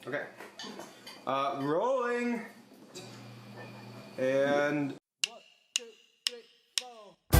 Okay. Rolling. And... 1, 2, 3, 4.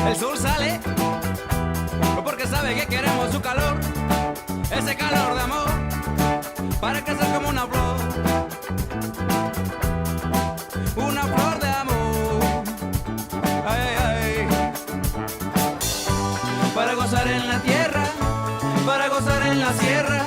El sol sale porque sabe que queremos su calor, ese calor de amor, para crecer como una flor de amor, ay, ay. Para gozar en la tierra, para gozar en la sierra,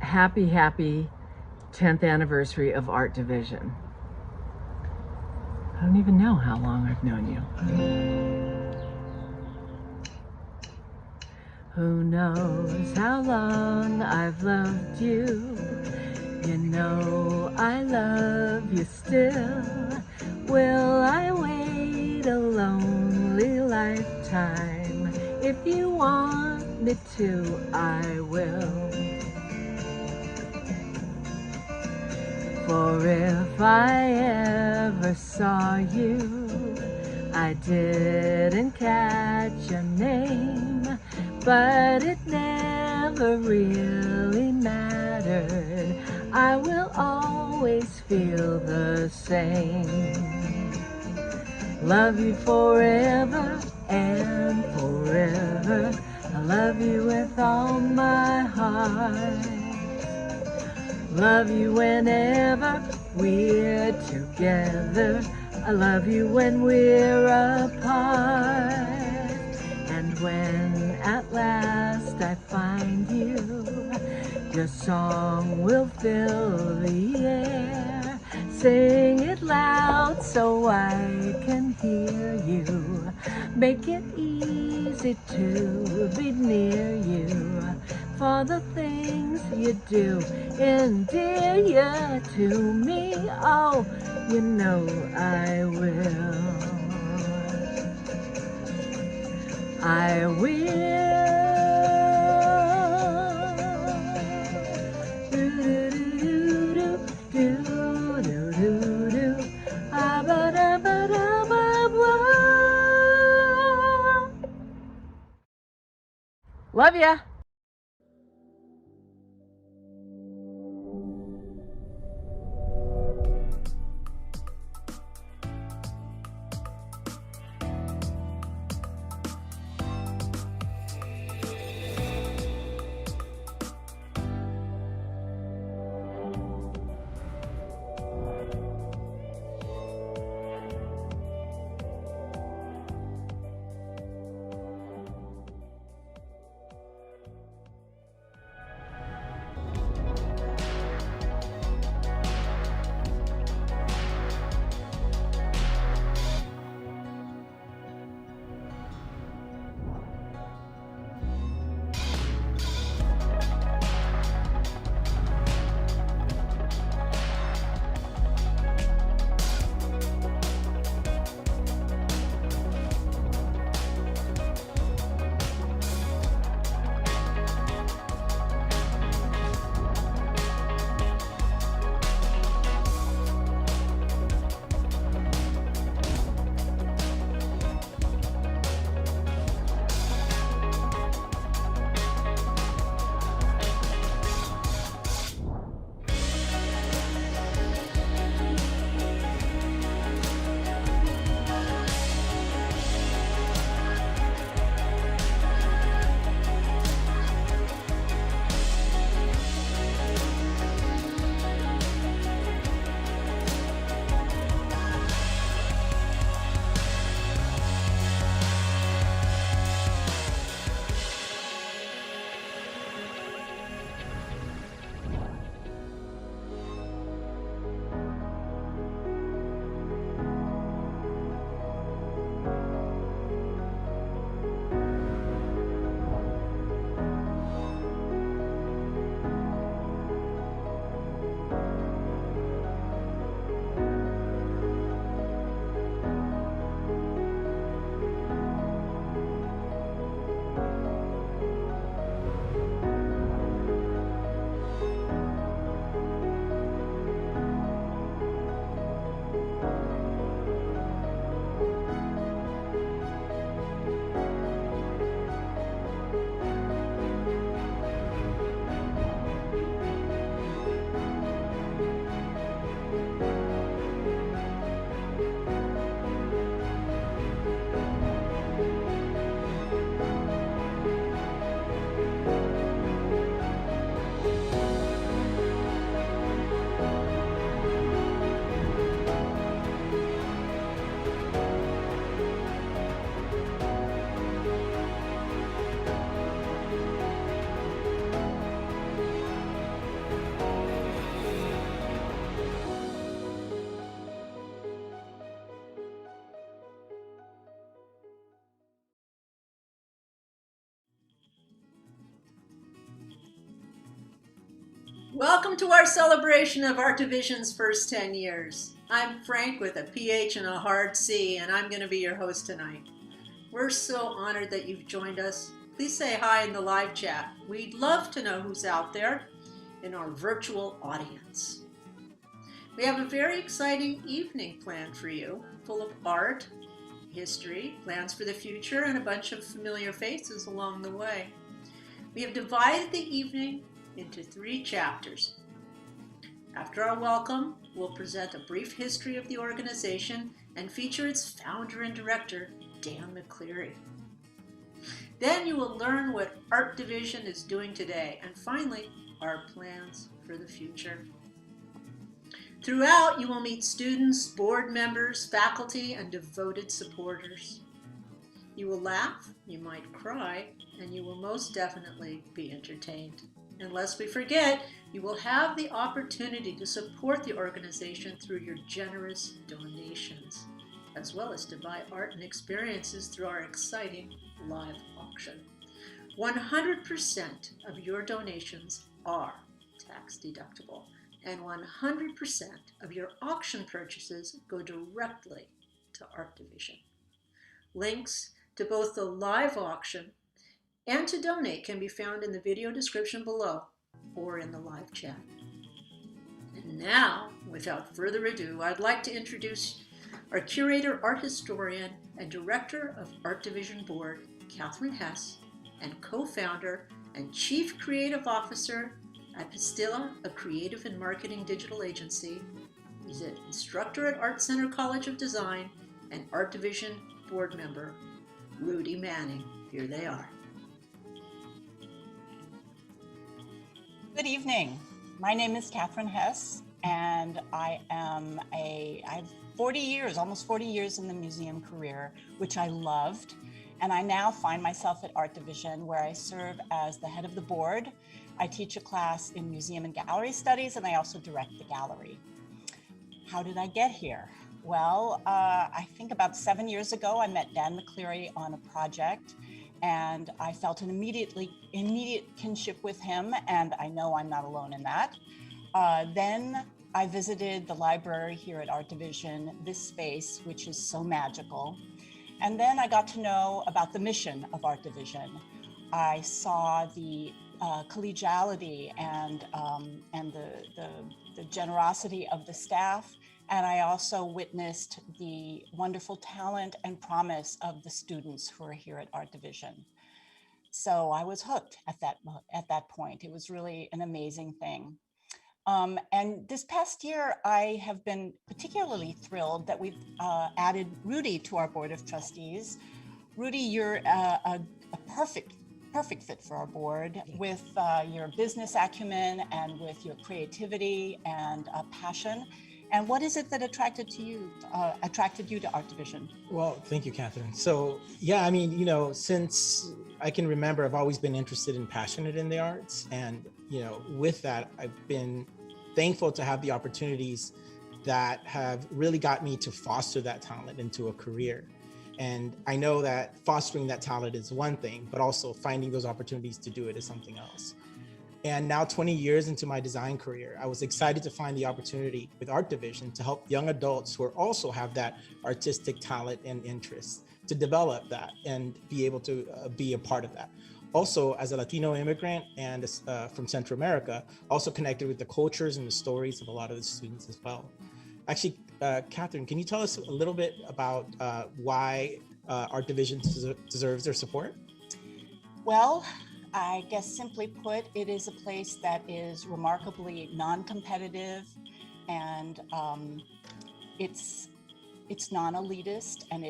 happy, happy 10th anniversary of Art Division. I don't even know how long I've known you. Who knows how long I've loved you? You know I love you still. Will I wait a lonely lifetime? If you want me to, I will. For if I ever saw you, I didn't catch your name, but it never really mattered. I will always feel the same. Love you forever and forever. I love you with all my heart. Love you whenever we're together. I love you when we're apart. And when at last I find you, your song will fill the air. Sing it loud so I can hear you. Make it easy to be near you. For the things you do endear you to me. Oh, you know I will. I will. Love ya. Welcome to our celebration of Art Division's first 10 years. I'm Frank with a PH and a hard C, and I'm going to be your host tonight. We're so honored that you've joined us. Please say hi in the live chat. We'd love to know who's out there in our virtual audience. We have a very exciting evening planned for you, full of art, history, plans for the future, and a bunch of familiar faces along the way. We have divided the evening into 3 chapters. After our welcome, we'll present a brief history of the organization and feature its founder and director, Dan McCleary. Then you will learn what Art Division is doing today, and finally, our plans for the future. Throughout, you will meet students, board members, faculty, and devoted supporters. You will laugh, you might cry, and you will most definitely be entertained. And lest we forget, you will have the opportunity to support the organization through your generous donations, as well as to buy art and experiences through our exciting live auction. 100% of your donations are tax deductible, and 100% of your auction purchases go directly to Art Division. Links to both the live auction and to donate can be found in the video description below or in the live chat. And now, without further ado, I'd like to introduce our curator, art historian, and director of Art Division Board, Catherine Hess, and co-founder and chief creative officer at Pastilla, a creative and marketing digital agency. He's an instructor at Art Center College of Design and Art Division board member, Rudy Manning. Here they are. Good evening. My name is Catherine Hess, and I have 40 years, almost 40 years in the museum career, which I loved. And I now find myself at Art Division, where I serve as the head of the board. I teach a class in museum and gallery studies, and I also direct the gallery. How did I get here? Well, I think about 7 years ago, I met Dan McCleary on a project, and I felt an immediate kinship with him, and I know I'm not alone in that. Then I visited the library here at Art Division, this space, which is so magical. And then I got to know about the mission of Art Division. I saw the collegiality and the generosity of the staff. And I also witnessed the wonderful talent and promise of the students who are here at Art Division. So I was hooked at that point. It was really an amazing thing. And this past year, I have been particularly thrilled that we've added Rudy to our board of trustees. Rudy, you're a perfect fit for our board with your business acumen and with your creativity and passion. And what is it that attracted you to Art Division? Well, thank you, Catherine. So, yeah, I mean, since I can remember, I've always been interested and passionate in the arts. And, with that, I've been thankful to have the opportunities that have really got me to foster that talent into a career. And I know that fostering that talent is one thing, but also finding those opportunities to do it is something else. And now 20 years into my design career, I was excited to find the opportunity with Art Division to help young adults who also have that artistic talent and interest to develop that and be able to be a part of that. Also, as a Latino immigrant and from Central America, also connected with the cultures and the stories of a lot of the students as well. Actually, Catherine, can you tell us a little bit about why Art Division deserves their support? Well, I guess simply put, it is a place that is remarkably non-competitive, and it's non-elitist, and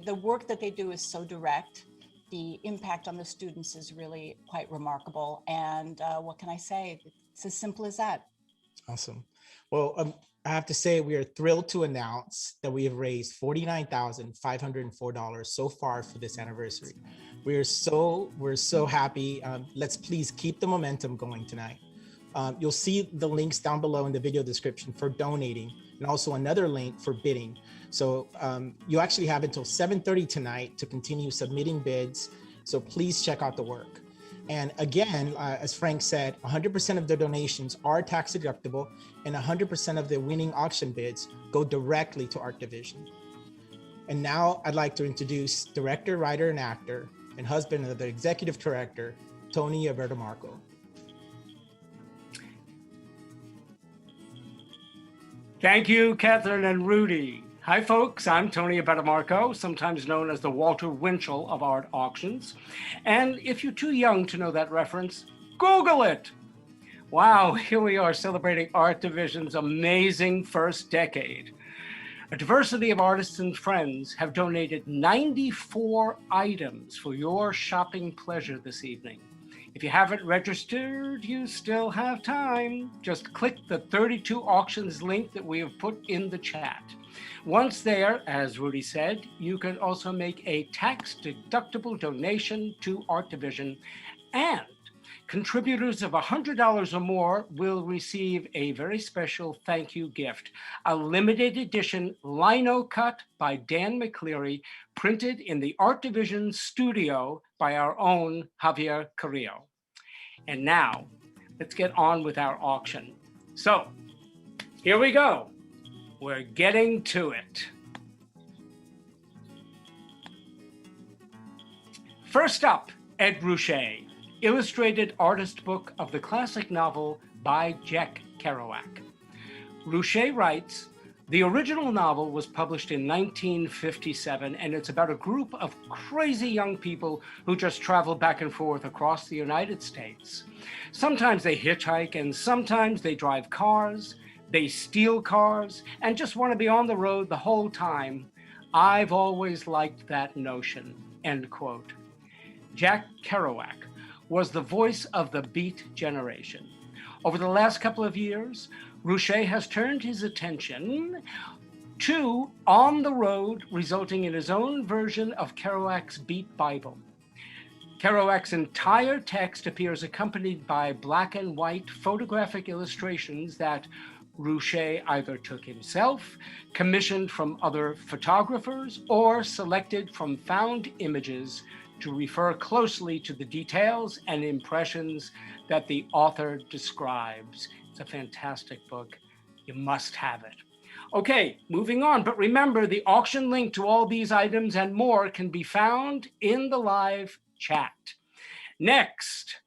the work that they do is so direct. The impact on the students is really quite remarkable. And what can I say? It's as simple as that. Awesome. Well, I have to say we are thrilled to announce that we have raised $49,504 so far for this anniversary. We're so happy. Let's please keep the momentum going tonight. You'll see the links down below in the video description for donating, and also another link for bidding. So you actually have until 7:30 tonight to continue submitting bids. So please check out the work. And again, as Frank said, 100% of the donations are tax deductible, and 100% of the winning auction bids go directly to Art Division. And now I'd like to introduce director, writer, and actor, and husband of the executive director, Tony Abitamarco. Thank you, Catherine and Rudy. Hi, folks. I'm Tony Abitamarco, sometimes known as the Walter Winchell of art auctions. And if you're too young to know that reference, Google it. Wow, here we are celebrating Art Division's amazing first decade. A diversity of artists and friends have donated 94 items for your shopping pleasure this evening. If you haven't registered, you still have time. Just click the 32 auctions link that we have put in the chat. Once there, as Rudy said, you can also make a tax-deductible donation to Art Division, and contributors of $100 or more will receive a very special thank you gift, a limited edition lino cut by Dan McCleary, printed in the Art Division studio by our own Javier Carrillo. And now, let's get on with our auction. So, here we go. We're getting to it. First up, Ed Ruscha, illustrated artist book of the classic novel by Jack Kerouac. Ruscha writes, the original novel was published in 1957, and it's about a group of crazy young people who just travel back and forth across the United States. Sometimes they hitchhike, and sometimes they drive cars, they steal cars, and just want to be on the road the whole time. I've always liked that notion, end quote. Jack Kerouac was the voice of the Beat generation. Over the last couple of years, Ruscha has turned his attention to On the Road, resulting in his own version of Kerouac's Beat Bible. Kerouac's entire text appears accompanied by black and white photographic illustrations that Ruscha either took himself, commissioned from other photographers, or selected from found images to refer closely to the details and impressions that the author describes. It's a fantastic book. You must have it. Okay, moving on, but remember the auction link to all these items and more can be found in the live chat. Next,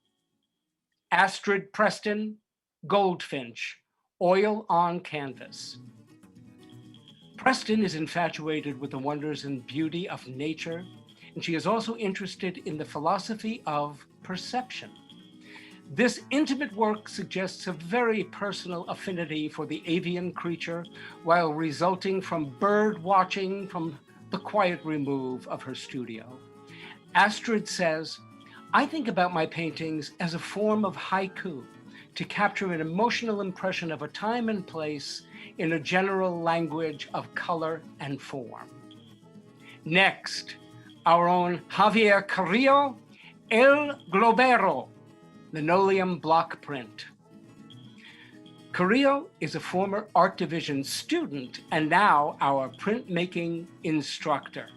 Astrid Preston, Goldfinch, Oil on Canvas. Preston is infatuated with the wonders and beauty of nature, and she is also interested in the philosophy of perception. This intimate work suggests a very personal affinity for the avian creature, while resulting from bird watching from the quiet remove of her studio. Astrid says, I think about my paintings as a form of haiku, to capture an emotional impression of a time and place in a general language of color and form. Next, our own Javier Carrillo, El Globero, linoleum block print. Carrillo is a former Art Division student and now our printmaking instructor.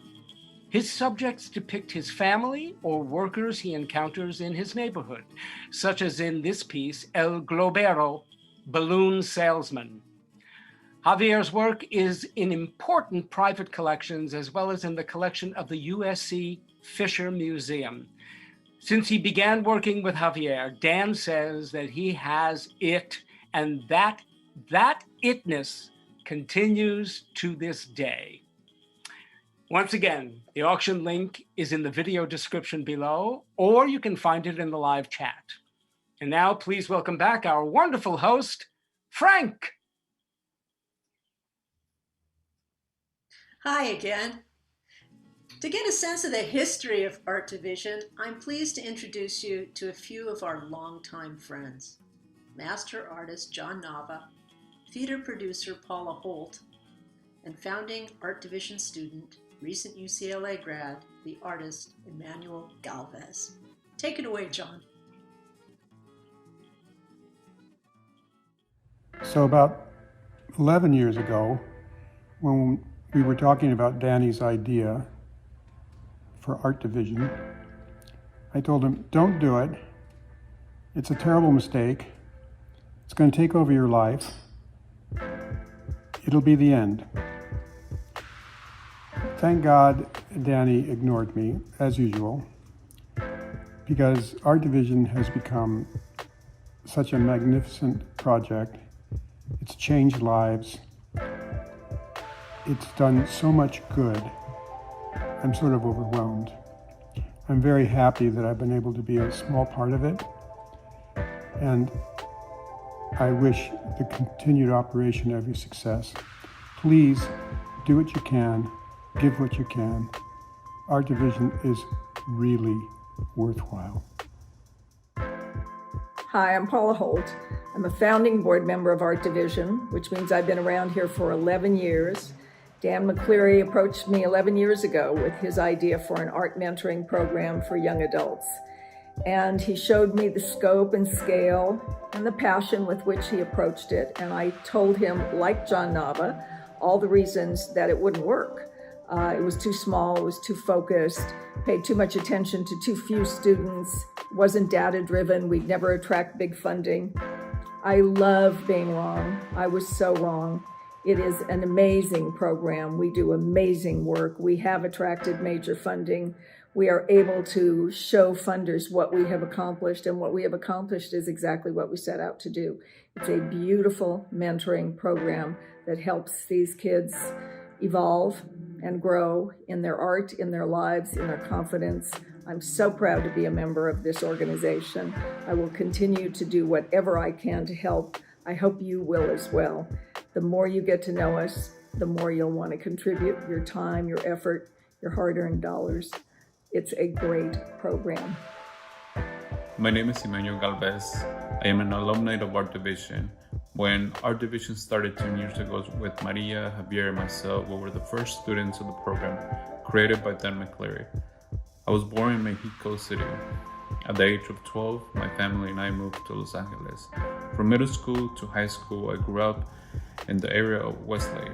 His subjects depict his family or workers he encounters in his neighborhood, such as in this piece, El Globero, Balloon Salesman. Javier's work is in important private collections as well as in the collection of the USC Fisher Museum. Since he began working with Javier, Dan says that he has it, and that itness continues to this day. Once again, the auction link is in the video description below, or you can find it in the live chat. And now please welcome back our wonderful host, Frank. Hi again. To get a sense of the history of Art Division, I'm pleased to introduce you to a few of our longtime friends. Master artist John Nava, theater producer Paula Holt, and founding Art Division student, recent UCLA grad, the artist Emmanuel Galvez. Take it away, John. So about 11 years ago, when we were talking about Danny's idea for Art Division, I told him, don't do it It's a terrible mistake. It's going to take over your life. It'll be the end. Thank God Danny ignored me, as usual, because Art Division has become such a magnificent project. It's changed lives. It's done so much good. I'm sort of overwhelmed. I'm very happy that I've been able to be a small part of it. And I wish the continued operation every success. Please do what you can, give what you can. Art Division is really worthwhile. Hi, I'm Paula Holt. I'm a founding board member of Art Division, which means I've been around here for 11 years. Dan McCleary approached me 11 years ago with his idea for an art mentoring program for young adults. And he showed me the scope and scale and the passion with which he approached it. And I told him, like John Nava, all the reasons that it wouldn't work. It was too small, it was too focused, paid too much attention to too few students, wasn't data-driven, we'd never attract big funding. I love being wrong. I was so wrong. It is an amazing program. We do amazing work. We have attracted major funding. We are able to show funders what we have accomplished, and what we have accomplished is exactly what we set out to do. It's a beautiful mentoring program that helps these kids evolve and grow in their art, in their lives, in their confidence. I'm so proud to be a member of this organization. I will continue to do whatever I can to help. I hope you will as well. The more you get to know us, the more you'll want to contribute your time, your effort, your hard-earned dollars. It's a great program. My name is Emmanuel Galvez. I am an alumni of Art Division. When Art Division started 10 years ago with Maria, Javier, and myself, we were the first students of the program created by Dan McCleary. I was born in Mexico City. At the age of 12, my family and I moved to Los Angeles. From middle school to high school, I grew up in the area of Westlake.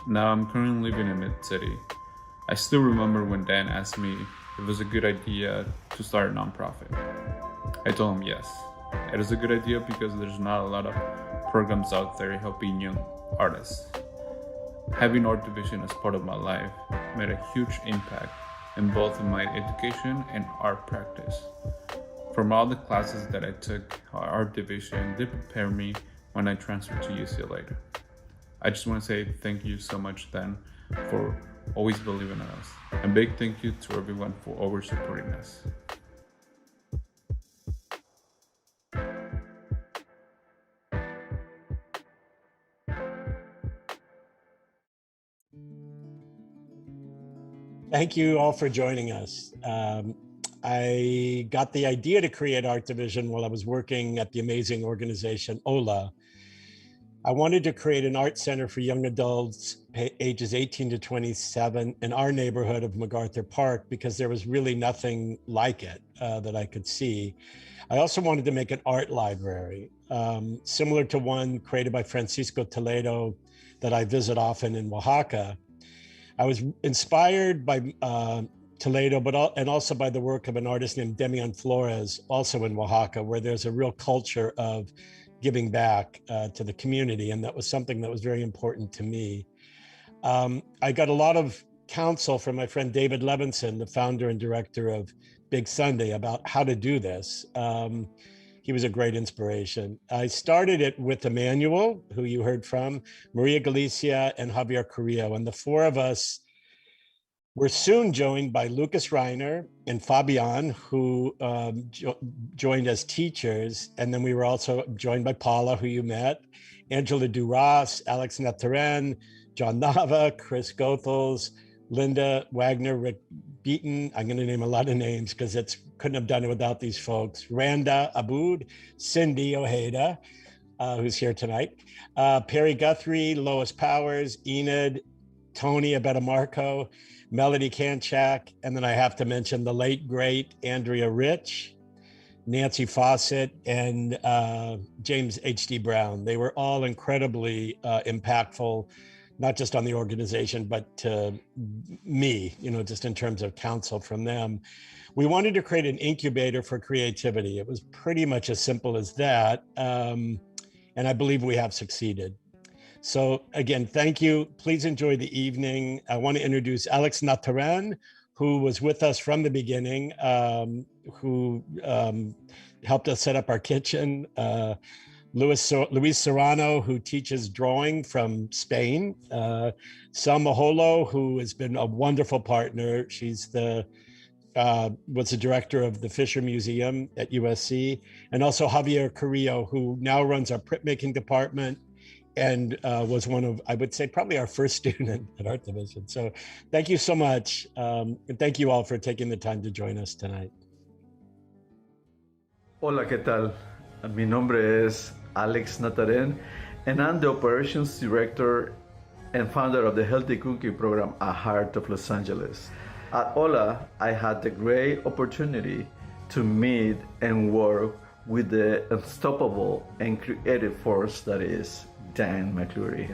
Now I'm currently living in Mid-City. I still remember when Dan asked me if it was a good idea to start a nonprofit. I told him yes. It is a good idea because there's not a lot of programs out there helping young artists. Having Art Division as part of my life made a huge impact in both my education and art practice. From all the classes that I took, Art Division did prepare me when I transferred to UCLA. I just want to say thank you so much, Dan, for always believing in us. And big thank you to everyone for always supporting us. Thank you all for joining us. I got the idea to create Art Division while I was working at the amazing organization OLA. I wanted to create an art center for young adults ages 18 to 27 in our neighborhood of MacArthur Park because there was really nothing like it that I could see. I also wanted to make an art library, similar to one created by Francisco Toledo that I visit often in Oaxaca. I was inspired by Toledo, and also by the work of an artist named Demian Flores, also in Oaxaca, where there's a real culture of giving back to the community. And that was something that was very important to me. I got a lot of counsel from my friend David Levinson, the founder and director of Big Sunday, about how to do this. He was a great inspiration. I started it with Emmanuel, who you heard from, Maria Galicia, and Javier Carrillo. And the four of us were soon joined by Lucas Reiner and Fabian, who joined as teachers. And then we were also joined by Paula, who you met, Angela Duras, Alex Nataren, John Nava, Chris Goethals, Linda Wagner, Rick Beaton. I'm going to name a lot of names because couldn't have done it without these folks. Randa Aboud, Cindy Ojeda, who's here tonight, Perry Guthrie, Lois Powers, Enid, Tony Abetamarco, Melody Kanchak, and then I have to mention the late, great Andrea Rich, Nancy Fawcett, and James H.D. Brown. They were all incredibly impactful not just on the organization, but to me, just in terms of counsel from them. We wanted to create an incubator for creativity. It was pretty much as simple as that. And I believe we have succeeded. So again, thank you. Please enjoy the evening. I want to introduce Alex Nataran, who was with us from the beginning, who helped us set up our kitchen. Luis Serrano, who teaches drawing from Spain. Selma Holo, who has been a wonderful partner. She's was the director of the Fisher Museum at USC. And also Javier Carrillo, who now runs our printmaking department and was one of, I would say, probably our first student at Art Division. So thank you so much. And thank you all for taking the time to join us tonight. Hola, ¿qué tal? Mi nombre es Alex Nataren, and I'm the Operations Director and founder of the Healthy Cooking Program at Heart of Los Angeles. At Ola, I had the great opportunity to meet and work with the unstoppable and creative force that is Dan McClury.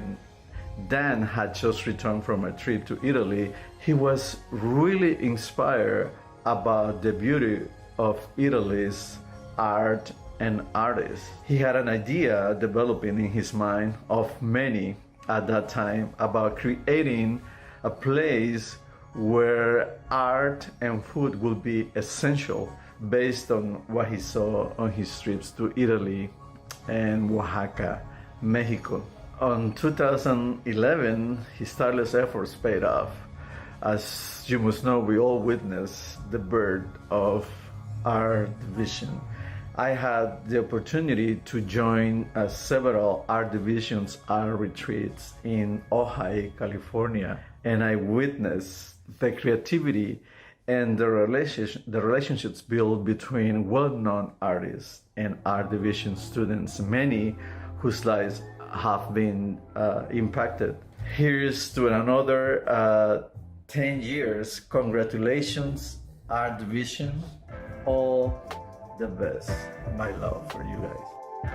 Dan had just returned from a trip to Italy. He was really inspired about the beauty of Italy's art and artists. He had an idea developing in his mind of many at that time about creating a place where art and food would be essential based on what he saw on his trips to Italy and Oaxaca, Mexico. On 2011, his tireless efforts paid off. As you must know, we all witnessed the birth of Art Division. I had the opportunity to join several Art Division's art retreats in Ojai, California, and I witnessed the creativity and the relationships built between well-known artists and Art Division students, many whose lives have been impacted. Here's to another 10 years. Congratulations, Art Division. All the best. My love for you guys.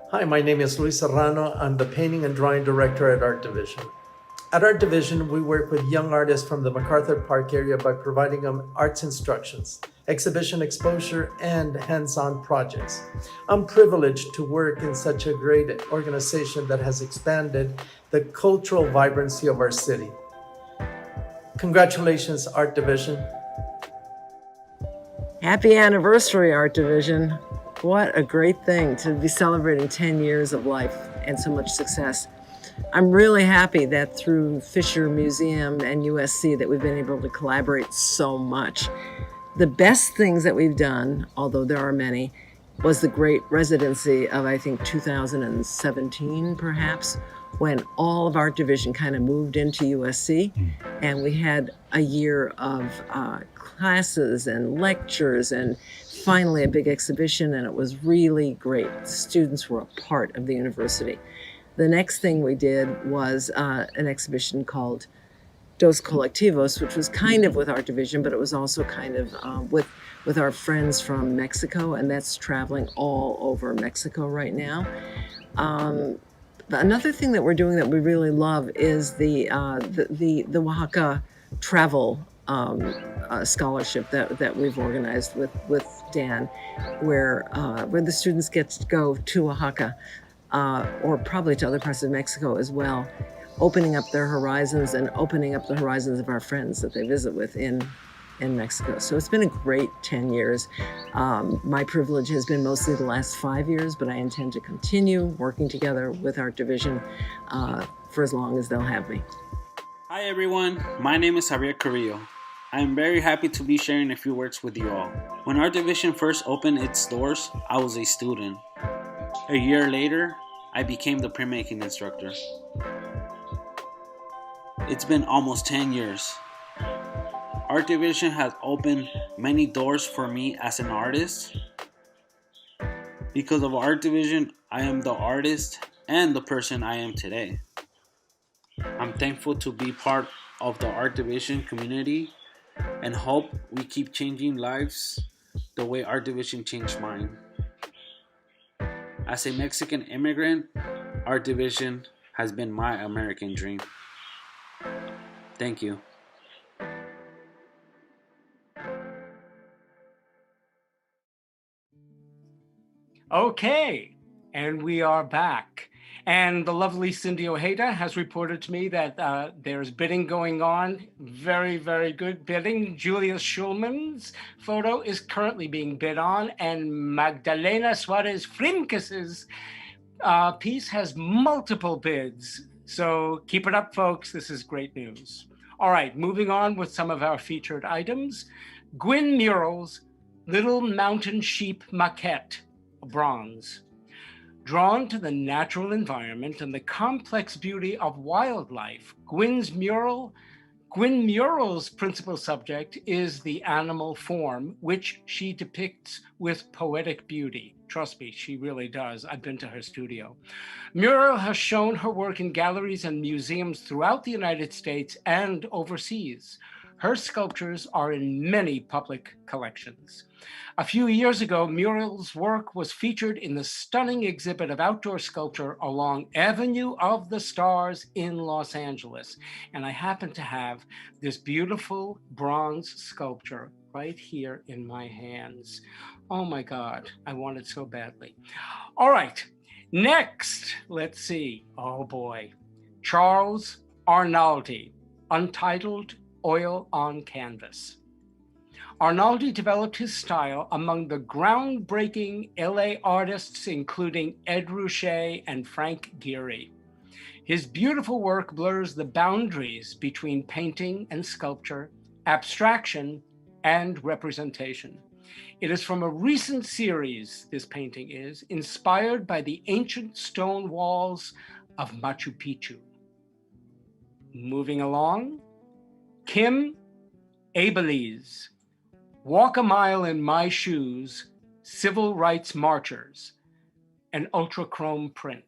Hi, my name is Luis Serrano. I'm the painting and drawing director at Art Division. At Art Division, we work with young artists from the MacArthur Park area by providing them arts instructions, exhibition exposure, and hands-on projects. I'm privileged to work in such a great organization that has expanded the cultural vibrancy of our city. Congratulations, Art Division. Happy anniversary, Art Division. What a great thing to be celebrating 10 years of life and so much success. I'm really happy that through Fisher Museum and USC that we've been able to collaborate so much. The best things that we've done, although there are many, was the great residency of, I think, 2017 perhaps, when all of Art Division kind of moved into USC, and we had a year of classes and lectures and finally a big exhibition, and it was really great. The students were a part of the university. The next thing we did was an exhibition called Dos Colectivos, which was kind of with Art Division, but it was also kind of with our friends from Mexico, and that's traveling all over Mexico right now. Another thing that we're doing that we really love is the Oaxaca travel scholarship that we've organized with Dan, where the students get to go to Oaxaca, or probably to other parts of Mexico as well, opening up their horizons and opening up the horizons of our friends that they visit with in Mexico. So it's been a great 10 years. My privilege has been mostly the last 5 years, but I intend to continue working together with Art Division for as long as they'll have me. Hi everyone, my name is Javier Carrillo. I'm very happy to be sharing a few words with you all. When Art Division first opened its doors, I was a student. A year later, I became the printmaking instructor. It's been almost 10 years. Art Division has opened many doors for me as an artist. Because of Art Division, I am the artist and the person I am today. I'm thankful to be part of the Art Division community and hope we keep changing lives the way Art Division changed mine. As a Mexican immigrant, Art Division has been my American dream. Thank you. Okay, and we are back. And the lovely Cindy Ojeda has reported to me that there's bidding going on. Very, very good bidding. Julia Schulman's photo is currently being bid on, and Magdalena Suarez Frimkes's piece has multiple bids. So keep it up, folks. This is great news. All right, moving on with some of our featured items. Gwyn Mural's Little Mountain Sheep Maquette, bronze. Drawn to the natural environment and the complex beauty of wildlife, Gwyn Mural's principal subject is the animal form, which she depicts with poetic beauty. Trust me, she really does. I've been to her studio. Mural has shown her work in galleries and museums throughout the United States and overseas. Her sculptures are in many public collections. A few years ago, Mural's work was featured in the stunning exhibit of outdoor sculpture along Avenue of the Stars in Los Angeles. And I happen to have this beautiful bronze sculpture right here in my hands. Oh my God, I want it so badly. All right, next, let's see. Oh boy, Charles Arnaldi, Untitled Oil on Canvas. Arnaldi developed his style among the groundbreaking LA artists, including Ed Ruscha and Frank Gehry. His beautiful work blurs the boundaries between painting and sculpture, abstraction and representation. It is from a recent series, this painting is, inspired by the ancient stone walls of Machu Picchu. Moving along, Kim Abeliz, Walk a Mile in My Shoes, Civil Rights Marchers, an ultrachrome print.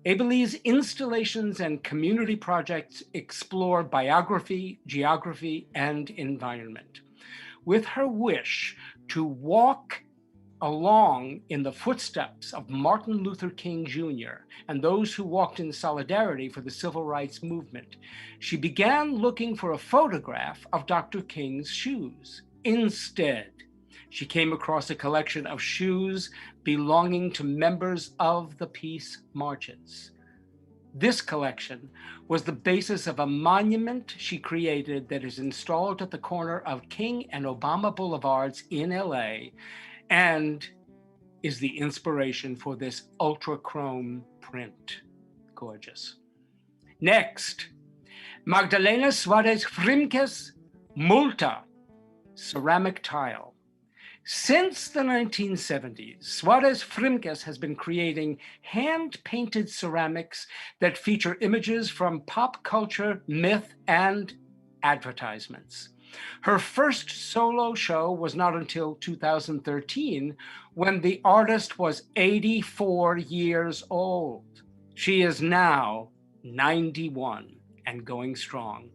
Abeliz installations and community projects explore biography, geography, and environment. With her wish to walk along in the footsteps of Martin Luther King Jr. and those who walked in solidarity for the civil rights movement, she began looking for a photograph of Dr. King's shoes. Instead, she came across a collection of shoes belonging to members of the peace marches. This collection was the basis of a monument she created that is installed at the corner of King and Obama Boulevards in LA, and is the inspiration for this ultrachrome print. Gorgeous. Next, Magdalena Suarez Frimkes, Multa, ceramic tile. Since the 1970s, Suarez Frimkes has been creating hand-painted ceramics that feature images from pop culture, myth, and advertisements. Her first solo show was not until 2013, when the artist was 84 years old. She is now 91 and going strong.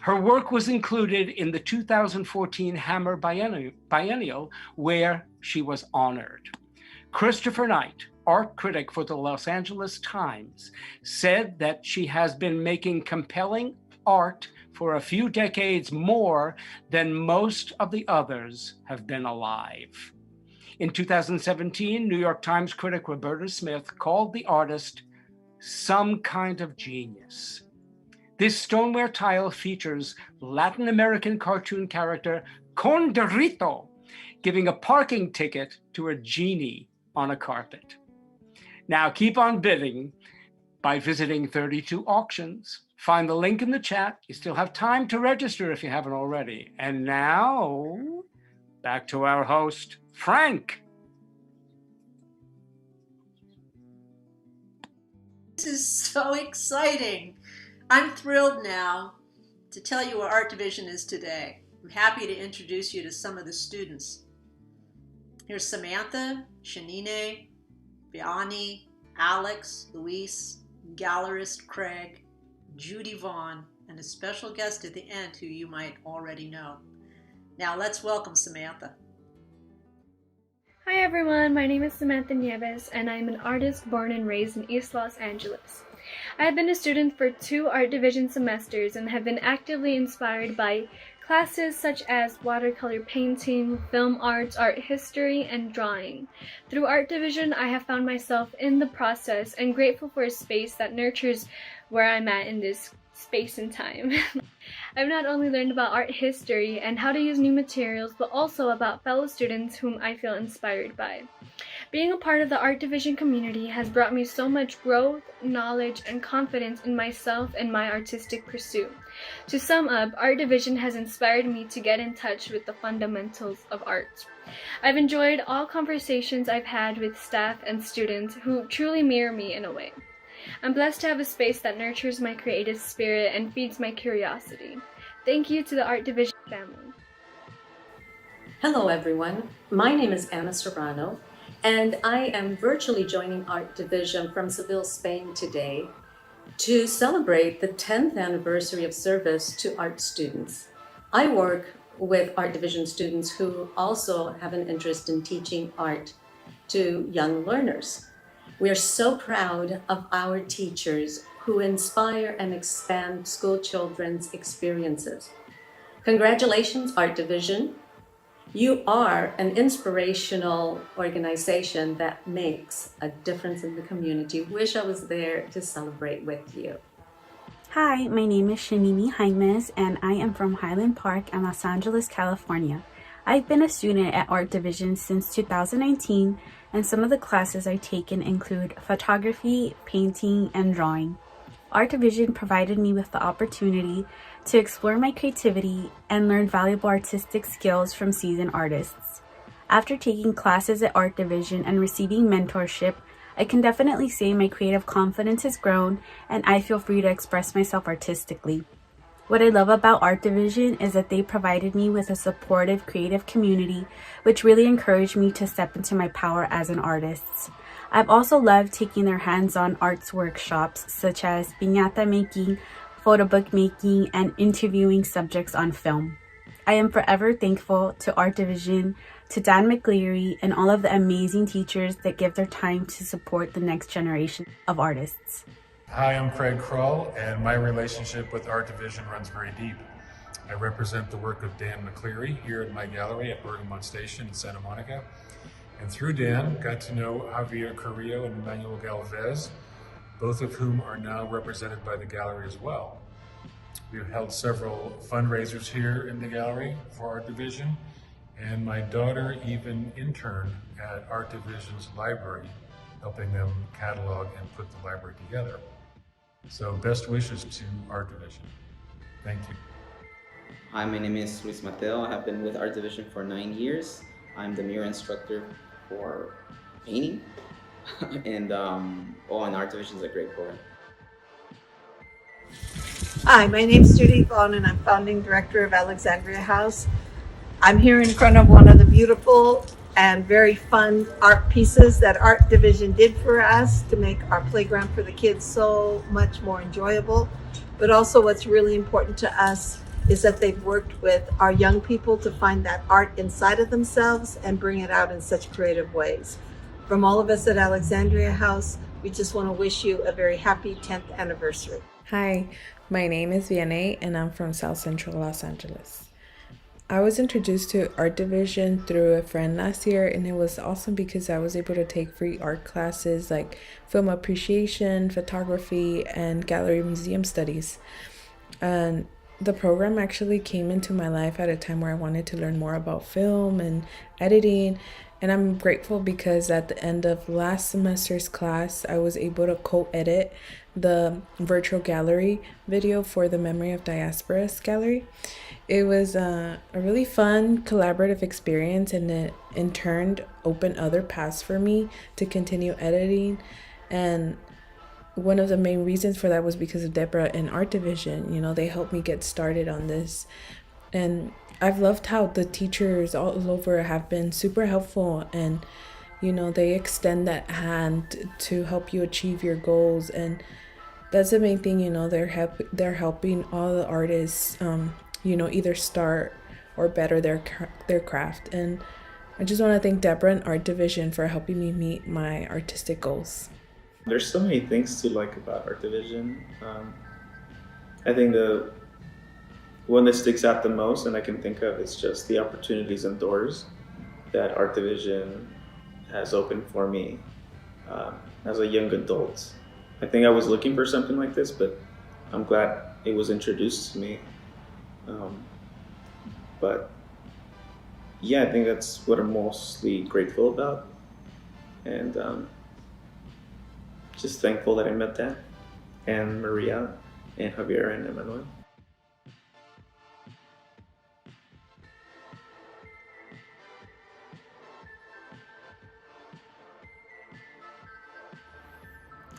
Her work was included in the 2014 Hammer Biennial, where she was honored. Christopher Knight, art critic for the Los Angeles Times, said that she has been making compelling art for a few decades more than most of the others have been alive. In 2017, New York Times critic Roberta Smith called the artist some kind of genius. This stoneware tile features Latin American cartoon character Condorito giving a parking ticket to a genie on a carpet. Now keep on bidding by visiting 32 auctions. Find the link in the chat. You still have time to register if you haven't already. And now, back to our host, Frank. This is so exciting. I'm thrilled now to tell you what Art Division is today. I'm happy to introduce you to some of the students. Here's Samantha, Shanine, Vianney, Alex, Luis, gallerist Craig, Judy Vaughn, and a special guest at the end who you might already know. Now let's welcome Samantha. Hi everyone, my name is Samantha Nieves and I'm an artist born and raised in East Los Angeles. I have been a student for 2 art division semesters and have been actively inspired by classes such as watercolor painting, film arts, art history, and drawing. Through art division, I have found myself in the process and grateful for a space that nurtures where I'm at in this space and time. I've not only learned about art history and how to use new materials, but also about fellow students whom I feel inspired by. Being a part of the art division community has brought me so much growth, knowledge, and confidence in myself and my artistic pursuit. To sum up, art division has inspired me to get in touch with the fundamentals of art. I've enjoyed all conversations I've had with staff and students who truly mirror me in a way. I'm blessed to have a space that nurtures my creative spirit and feeds my curiosity. Thank you to the Art Division family. Hello everyone, my name is Ana Serrano and I am virtually joining Art Division from Seville, Spain today to celebrate the 10th anniversary of service to art students. I work with Art Division students who also have an interest in teaching art to young learners. We are so proud of our teachers who inspire and expand school children's experiences. Congratulations, Art Division. You are an inspirational organization that makes a difference in the community. Wish I was there to celebrate with you. Hi, my name is Shanini Jaimes and I am from Highland Park in Los Angeles, California. I've been a student at Art Division since 2019 and some of the classes I've taken include photography, painting, and drawing. Art Division provided me with the opportunity to explore my creativity and learn valuable artistic skills from seasoned artists. After taking classes at Art Division and receiving mentorship, I can definitely say my creative confidence has grown and I feel free to express myself artistically. What I love about Art Division is that they provided me with a supportive, creative community, which really encouraged me to step into my power as an artist. I've also loved taking their hands-on arts workshops, such as piñata making, photo book making, and interviewing subjects on film. I am forever thankful to Art Division, to Dan McCleary, and all of the amazing teachers that give their time to support the next generation of artists. Hi, I'm Craig Krull, and my relationship with Art Division runs very deep. I represent the work of Dan McCleary here at my gallery at Bergamot Station in Santa Monica. And through Dan, got to know Javier Carrillo and Emmanuel Galvez, both of whom are now represented by the gallery as well. We've held several fundraisers here in the gallery for Art Division, and my daughter even interned at Art Division's library, helping them catalog and put the library together. So best wishes to Art Division. Thank you. Hi, my name is Luis Mateo. I have been with Art Division for 9 years. I'm the mirror instructor for painting. and Art Division is a great program. Hi, my name is Judy Vaughn and I'm founding director of Alexandria House. I'm here in front of one of the beautiful and very fun art pieces that Art Division did for us to make our playground for the kids so much more enjoyable. But also what's really important to us is that they've worked with our young people to find that art inside of themselves and bring it out in such creative ways. From all of us at Alexandria House, we just want to wish you a very happy 10th anniversary. Hi, my name is Vianney and I'm from South Central Los Angeles. I was introduced to Art Division through a friend last year, and it was awesome because I was able to take free art classes like film appreciation, photography, and gallery museum studies. And the program actually came into my life at a time where I wanted to learn more about film and editing, and I'm grateful because at the end of last semester's class, I was able to co-edit the virtual gallery video for the Memory of Diasporas gallery. It was a really fun collaborative experience, and it in turn opened other paths for me to continue editing. And one of the main reasons for that was because of Deborah and Art Division. You know, they helped me get started on this. And I've loved how the teachers all over have been super helpful, and you know, they extend that hand to help you achieve your goals. And that's the main thing, you know, they're helping all the artists you know, either start or better their craft. And I just want to thank Deborah and Art Division for helping me meet my artistic goals. There's so many things to like about Art Division. I think the one that sticks out the most and I can think of is just the opportunities and doors that Art Division has opened for me as a young adult. I think I was looking for something like this, but I'm glad it was introduced to me. But yeah, I think that's what I'm mostly grateful about. And just thankful that I met Dan and Maria and Javier and Emmanuel.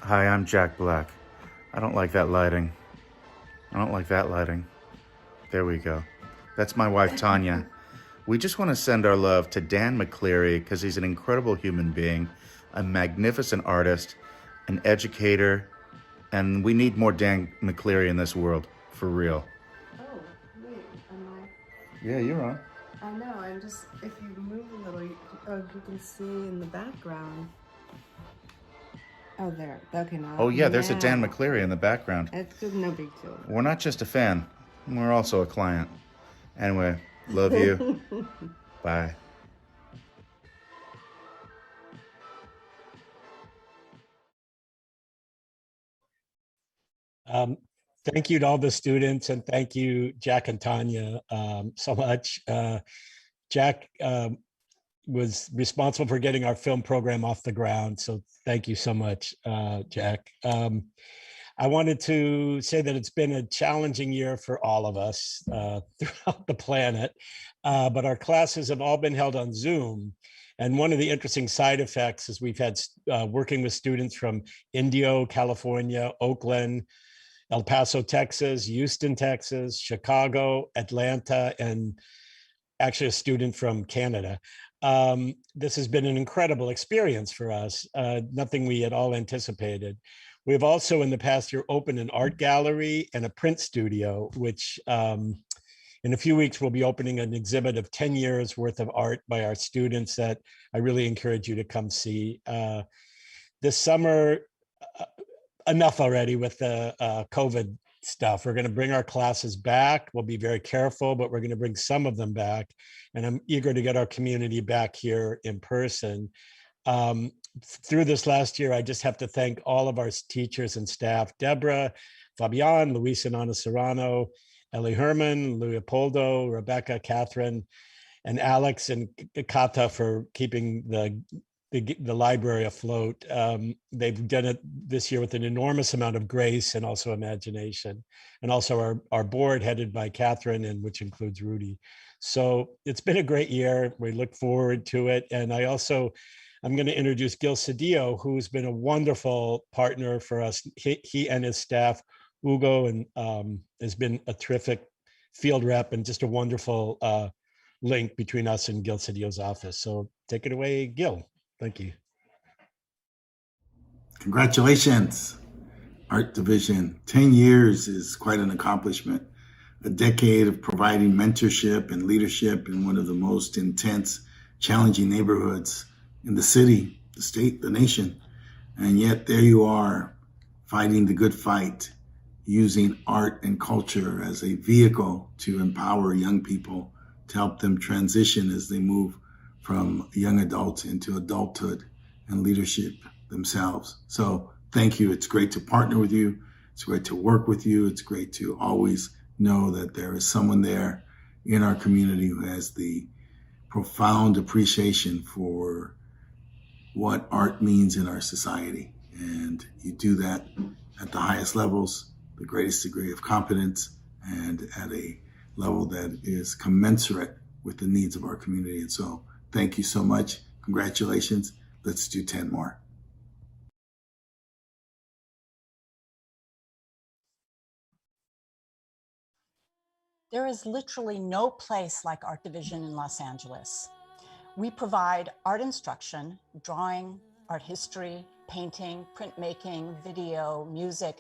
Hi, I'm Jack Black. I don't like that lighting. I don't like that lighting. There we go. That's my wife, Tanya. We just want to send our love to Dan McCleary because he's an incredible human being, a magnificent artist, an educator, and we need more Dan McCleary in this world, for real. Oh, wait, am I? Yeah, you're on. I know, I'm just, if you move a little, you can see in the background. Oh, there. Okay, now. Oh yeah, there's a Dan McCleary in the background. It's good, no big deal. We're not just a fan, we're also a client. Anyway, love you. Bye. Thank you to all the students, and thank you, Jack and Tanya, so much. Jack was responsible for getting our film program off the ground, so thank you so much, Jack. I wanted to say that it's been a challenging year for all of us throughout the planet, but our classes have all been held on Zoom. And one of the interesting side effects is we've had working with students from Indio, California, Oakland, El Paso, Texas, Houston, Texas, Chicago, Atlanta, and actually a student from Canada. This has been an incredible experience for us, nothing we at all anticipated. We've also in the past year opened an art gallery and a print studio, which in a few weeks we'll be opening an exhibit of 10 years worth of art by our students that I really encourage you to come see. This summer, enough already with the COVID stuff. We're going to bring our classes back. We'll be very careful, but we're going to bring some of them back. And I'm eager to get our community back here in person. Through this last year, I just have to thank all of our teachers and staff, Deborah, Fabian, Luis and Ana Serrano, Ellie Herman, Leopoldo, Rebecca, Catherine, and Alex and Kata for keeping the library afloat. They've done it this year with an enormous amount of grace and also imagination. And also our board headed by Catherine, and which includes Rudy. So it's been a great year. We look forward to it. And I'm going to introduce Gil Cedillo, who's been a wonderful partner for us. He and his staff, Hugo, and has been a terrific field rep and just a wonderful link between us and Gil Cedillo's office. So take it away, Gil. Thank you. Congratulations, Art Division. 10 years is quite an accomplishment. A decade of providing mentorship and leadership in one of the most intense, challenging neighborhoods in the city, the state, the nation. And yet there you are, fighting the good fight, using art and culture as a vehicle to empower young people, to help them transition as they move from young adults into adulthood and leadership themselves. So thank you. It's great to partner with you. It's great to work with you. It's great to always know that there is someone there in our community who has the profound appreciation for what art means in our society. And you do that at the highest levels, the greatest degree of competence, and at a level that is commensurate with the needs of our community. And so thank you so much. Congratulations. Let's do 10 more. There is literally no place like Art Division in Los Angeles. We provide art instruction, drawing, art history, painting, printmaking, video, music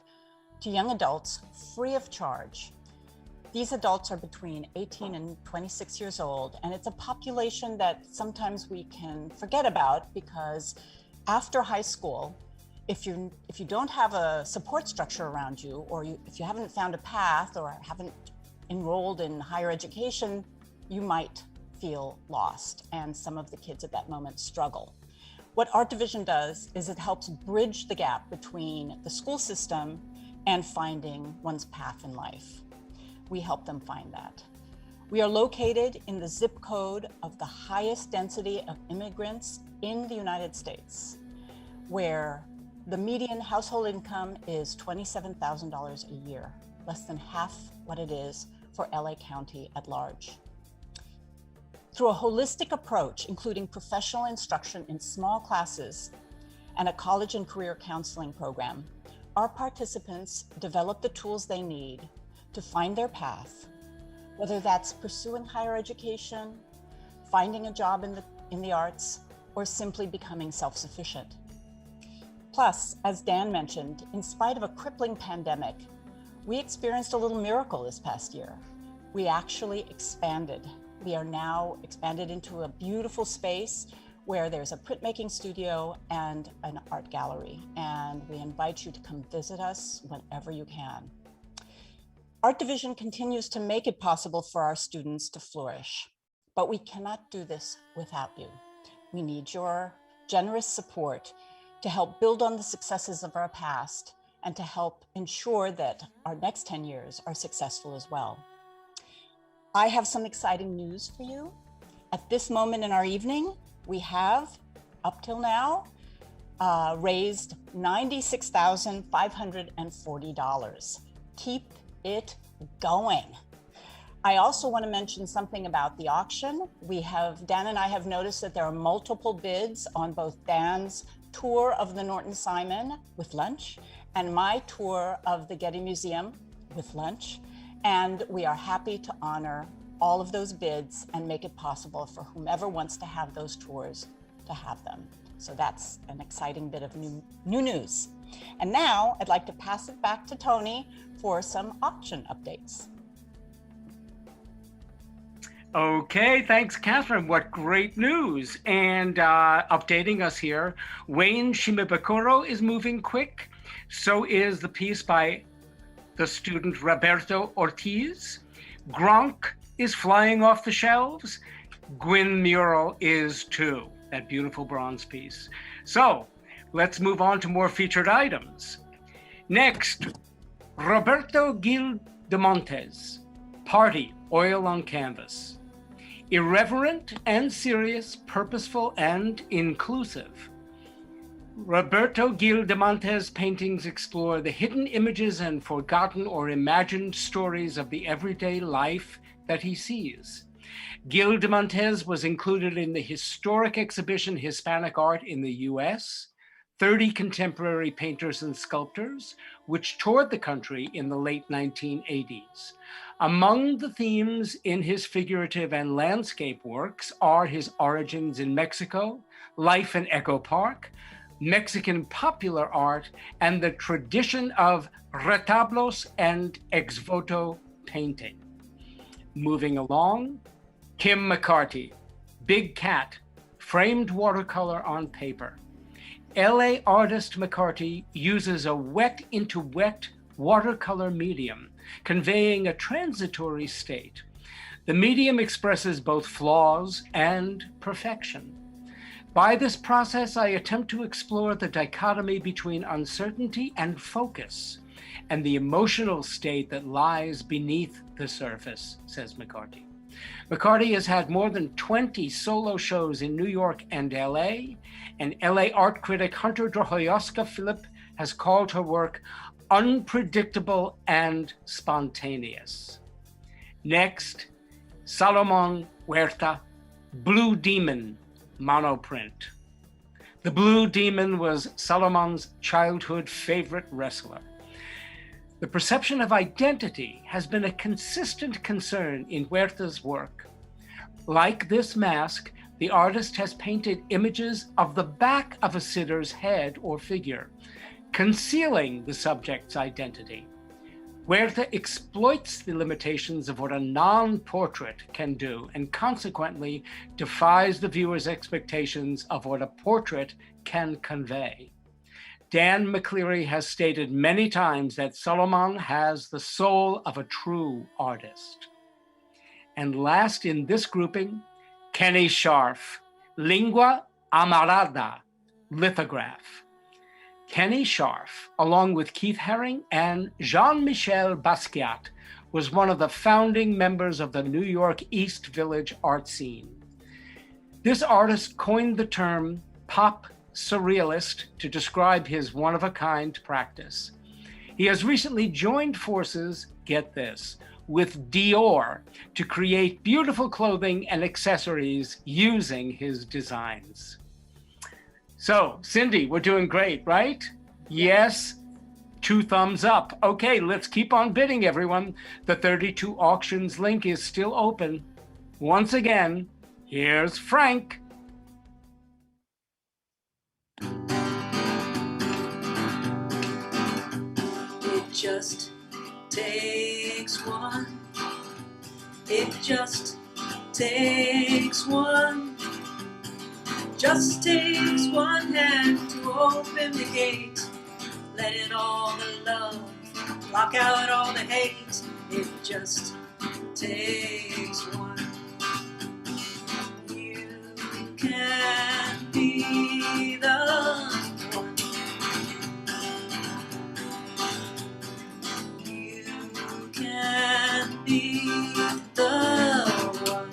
to young adults free of charge. These adults are between 18 and 26 years old, and it's a population that sometimes we can forget about because after high school, if you don't have a support structure around you, or if you haven't found a path or haven't enrolled in higher education, you might feel lost, and some of the kids at that moment struggle. What Art Division does is it helps bridge the gap between the school system and finding one's path in life. We help them find that. We are located in the zip code of the highest density of immigrants in the United States, where the median household income is $27,000 a year, less than half what it is for LA County at large. Through a holistic approach, including professional instruction in small classes and a college and career counseling program, our participants develop the tools they need to find their path, whether that's pursuing higher education, finding a job in the arts, or simply becoming self-sufficient. Plus, as Dan mentioned, in spite of a crippling pandemic, we experienced a little miracle this past year. We actually expanded. We are now expanded into a beautiful space where there's a printmaking studio and an art gallery, and we invite you to come visit us whenever you can. Art Division continues to make it possible for our students to flourish, but we cannot do this without you. We need your generous support to help build on the successes of our past and to help ensure that our next 10 years are successful as well. I have some exciting news for you. At this moment in our evening, we have, up till now, raised $96,540. Keep it going. I also want to mention something about the auction. Dan and I have noticed that there are multiple bids on both Dan's tour of the Norton Simon with lunch and my tour of the Getty Museum with lunch. And we are happy to honor all of those bids and make it possible for whomever wants to have those tours to have them. So that's an exciting bit of new news. And now I'd like to pass it back to Tony for some auction updates. Okay, thanks, Catherine. What great news. And updating us here, Wayne Shimabukuro is moving quick. So is the piece by the student Roberto Ortiz. Gronk is flying off the shelves. Gwyn Mural is too, that beautiful bronze piece. So let's move on to more featured items. Next, Roberto Gil de Montes, Party, Oil on Canvas. Irreverent and serious, purposeful and inclusive. Roberto Gil de Montes paintings explore the hidden images and forgotten or imagined stories of the everyday life that he sees. Gil de Montes was included in the historic exhibition Hispanic Art in the US, 30 Contemporary Painters and Sculptors, which toured the country in the late 1980s. Among the themes in his figurative and landscape works are his origins in Mexico, life in Echo Park, Mexican popular art, and the tradition of retablos and ex voto painting. Moving along, Kim McCarty, Big Cat, framed watercolor on paper. LA artist McCarty uses a wet into wet watercolor medium, conveying a transitory state. The medium expresses both flaws and perfection. By this process, I attempt to explore the dichotomy between uncertainty and focus, and the emotional state that lies beneath the surface, says McCarty. McCarty has had more than 20 solo shows in New York and LA, and LA art critic Hunter Drohoyoska Philip has called her work unpredictable and spontaneous. Next, Salomon Huerta, Blue Demon, monoprint. The Blue Demon was Salomon's childhood favorite wrestler. The perception of identity has been a consistent concern in Huerta's work. Like this mask, the artist has painted images of the back of a sitter's head or figure, concealing the subject's identity. Huerta exploits the limitations of what a non-portrait can do and consequently defies the viewer's expectations of what a portrait can convey. Dan McCleary has stated many times that Solomon has the soul of a true artist. And last in this grouping, Kenny Scharf, Lingua Amarada, lithograph. Kenny Scharf, along with Keith Haring and Jean-Michel Basquiat, was one of the founding members of the New York East Village art scene. This artist coined the term pop surrealist to describe his one-of-a-kind practice. He has recently joined forces, get this, with Dior to create beautiful clothing and accessories using his designs. So, Cindy, we're doing great, right? Yes, 2 thumbs up. Okay, let's keep on bidding, everyone. The 32 auctions link is still open. Once again, here's Frank. It just takes one. It just takes one. Just takes one hand to open the gate. Let in all the love, block out all the hate. It just takes one. You can be the one. You can be the one.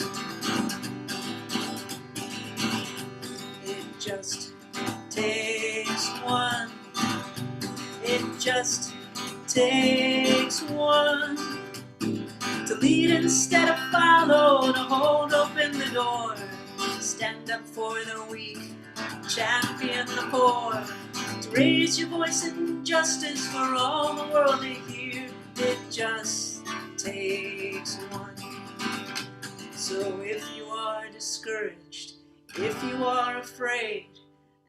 It just takes one. It just takes one to lead instead of follow, to hold open the door, stand up for the weak, champion the poor, to raise your voice in justice for all the world to hear. It just takes one. So if you are discouraged, if you are afraid,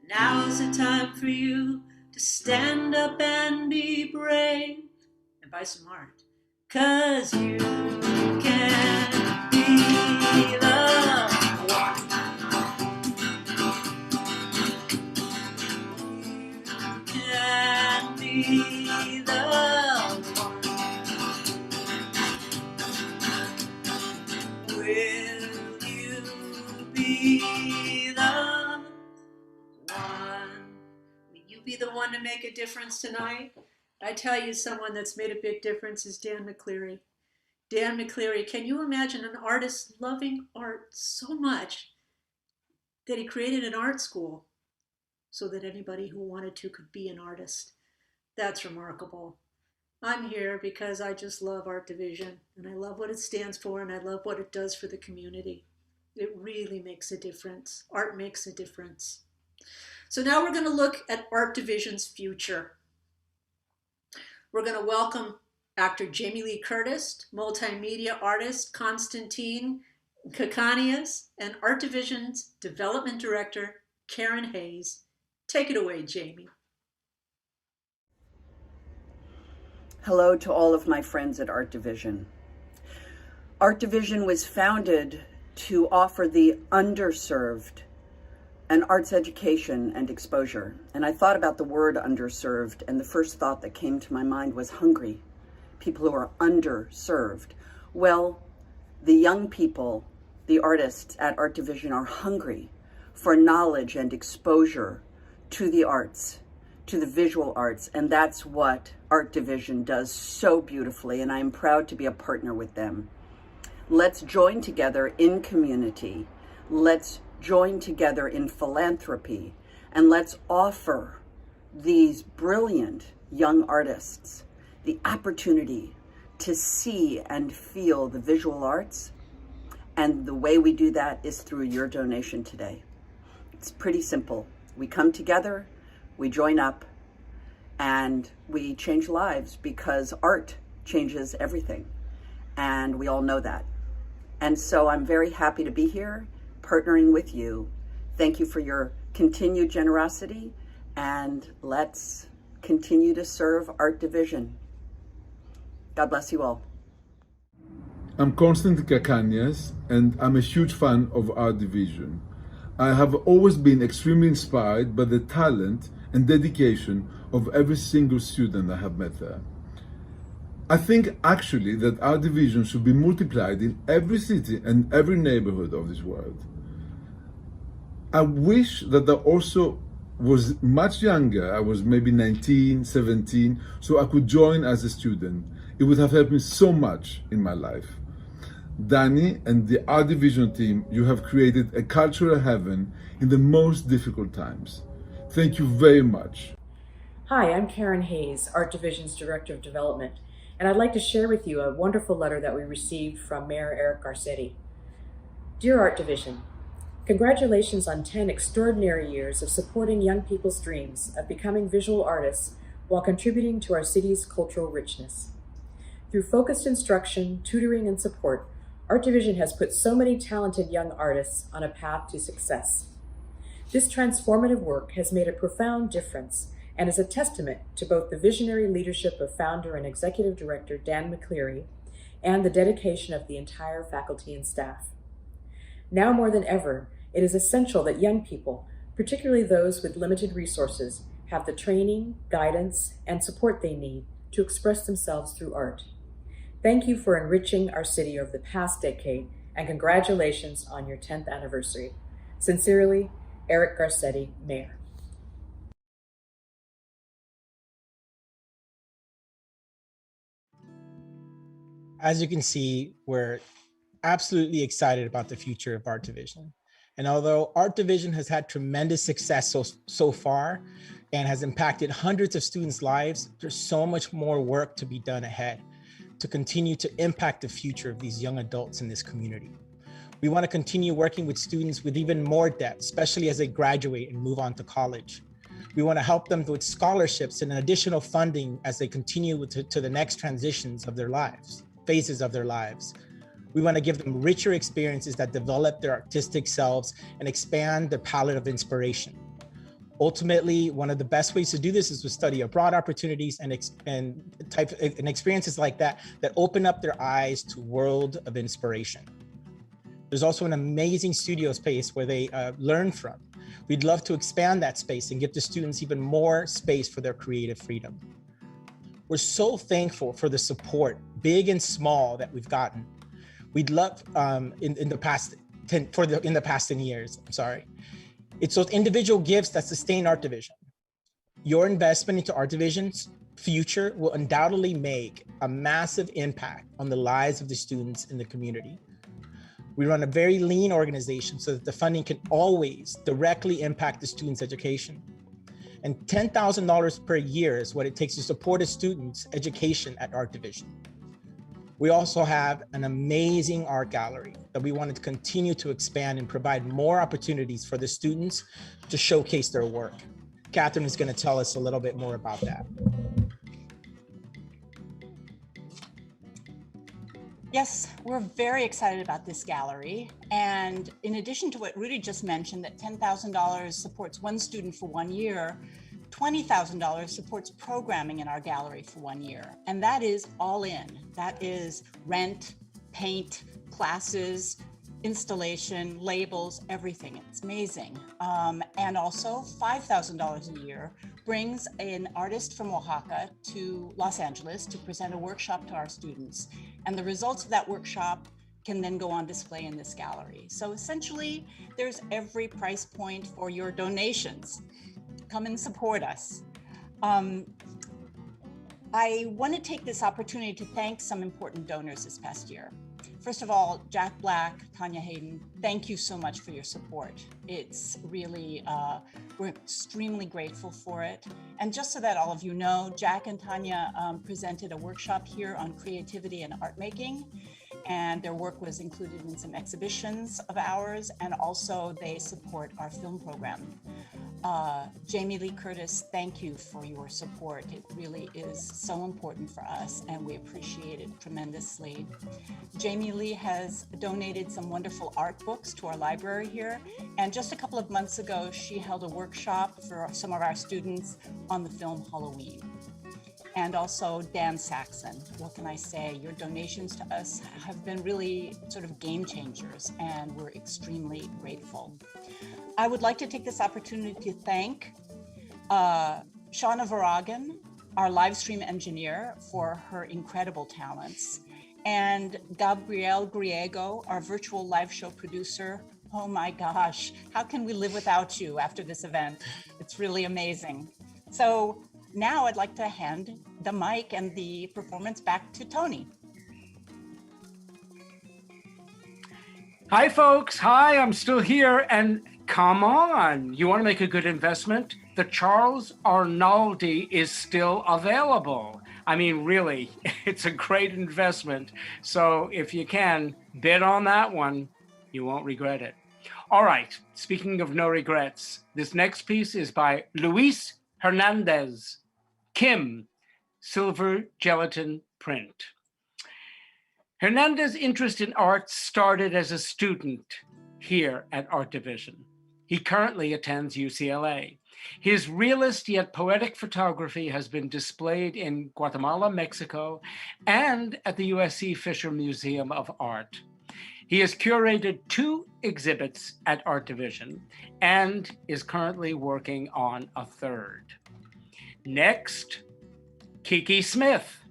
now's the time for you to stand up and be brave and buy some art. 'Cause you can be the one. You can be the one. Will you be the one? Be the one to make a difference tonight? I tell you, someone that's made a big difference is Dan McCleary. Dan McCleary, can you imagine an artist loving art so much that he created an art school so that anybody who wanted to could be an artist? That's remarkable. I'm here because I just love Art Division, and I love what it stands for, and I love what it does for the community. It really makes a difference. Art makes a difference. So now we're going to look at Art Division's future. We're going to welcome actor Jamie Lee Curtis, multimedia artist Constantine Kakanias, and Art Division's development director Karen Hayes. Take it away, Jamie. Hello to all of my friends at Art Division. Art Division was founded to offer the underserved an arts education and exposure. And I thought about the word underserved, and the first thought that came to my mind was hungry. People who are underserved. Well, the young people, the artists at Art Division, are hungry for knowledge and exposure to the arts, to the visual arts, and that's what Art Division does so beautifully, and I am proud to be a partner with them. Let's join together in community. Let's join together in philanthropy, and let's offer these brilliant young artists the opportunity to see and feel the visual arts. And the way we do that is through your donation today. It's pretty simple. We come together, we join up, and we change lives, because art changes everything. And we all know that. And so I'm very happy to be here, partnering with you. Thank you for your continued generosity, and let's continue to serve Art Division. God bless you all. I'm Constantine Kakanias, and I'm a huge fan of Art Division. I have always been extremely inspired by the talent and dedication of every single student I have met there. I think actually that Art Division should be multiplied in every city and every neighborhood of this world. I wish that I also was much younger. I was maybe 19, 17, so I could join as a student. It would have helped me so much in my life. Danny and the Art Division team, you have created a cultural heaven in the most difficult times. Thank you very much. Hi, I'm Karen Hayes, Art Division's Director of Development, and I'd like to share with you a wonderful letter that we received from Mayor Eric Garcetti. Dear Art Division, congratulations on 10 extraordinary years of supporting young people's dreams of becoming visual artists while contributing to our city's cultural richness. Through focused instruction, tutoring, and support, Art Division has put so many talented young artists on a path to success. This transformative work has made a profound difference and is a testament to both the visionary leadership of founder and executive director Dan McCleary and the dedication of the entire faculty and staff. Now more than ever, it is essential that young people, particularly those with limited resources, have the training, guidance, and support they need to express themselves through art. Thank you for enriching our city over the past decade, and congratulations on your 10th anniversary. Sincerely, Eric Garcetti, Mayor. As you can see, we're absolutely excited about the future of Art Division. And although Art Division has had tremendous success so far and has impacted hundreds of students' lives, there's so much more work to be done ahead to continue to impact the future of these young adults in this community. We want to continue working with students with even more depth, especially as they graduate and move on to college. We want to help them with scholarships and additional funding as they continue to the next transitions of their lives, phases of their lives. We want to give them richer experiences that develop their artistic selves and expand their palette of inspiration. Ultimately, one of the best ways to do this is with study abroad opportunities and experiences like that open up their eyes to a world of inspiration. There's also an amazing studio space where they learn from. We'd love to expand that space and give the students even more space for their creative freedom. We're so thankful for the support, big and small, that we've gotten. We'd love in the past 10 years. It's those individual gifts that sustain Art Division. Your investment into Art Division's future will undoubtedly make a massive impact on the lives of the students in the community. We run a very lean organization so that the funding can always directly impact the students' education. And $10,000 per year is what it takes to support a student's education at Art Division. We also have an amazing art gallery that we wanted to continue to expand and provide more opportunities for the students to showcase their work. Catherine is going to tell us a little bit more about that. Yes, we're very excited about this gallery. And in addition to what Rudy just mentioned, that $10,000 supports one student for 1 year, $20,000 supports programming in our gallery for 1 year. And that is all in. That is rent, paint, classes, installation, labels, everything. It's amazing. And also $5,000 a year brings an artist from Oaxaca to Los Angeles to present a workshop to our students. And the results of that workshop can then go on display in this gallery. So essentially, there's every price point for your donations. Come and support us. I want to take this opportunity to thank some important donors this past year. First of all, Jack Black, Tanya Hayden, thank you so much for your support. It's really, we're extremely grateful for it. And just so that all of you know, Jack and Tanya presented a workshop here on creativity and art making, and their work was included in some exhibitions of ours, and also they support our film program. Jamie Lee Curtis, thank you for your support. It really is so important for us, and we appreciate it tremendously. Jamie Lee has donated some wonderful art books to our library here, and just a couple of months ago, she held a workshop for some of our students on the film Halloween. and also Dan Saxon. What can I say? Your donations to us have been really sort of game changers, and we're extremely grateful. I would like to take this opportunity to thank Shauna Varagan, our live stream engineer, for her incredible talents, and Gabrielle Griego, our virtual live show producer. Oh my gosh, how can we live without you after this event? It's really amazing. So now I'd like to hand the mic and the performance back to Tony. Hi, folks. Hi, I'm still here. And come on, you want to make a good investment? The Charles Arnaldi is still available. I mean, really, it's a great investment. So if you can, bid on that one. You won't regret it. All right, speaking of no regrets, this next piece is by Luis Hernandez, Kim, Silver Gelatin Print. Hernandez's interest in art started as a student here at Art Division. He currently attends UCLA. His realist yet poetic photography has been displayed in Guatemala, Mexico, and at the USC Fisher Museum of Art. He has curated 2 exhibits at Art Division and is currently working on a 3rd. Next, Kiki Smith,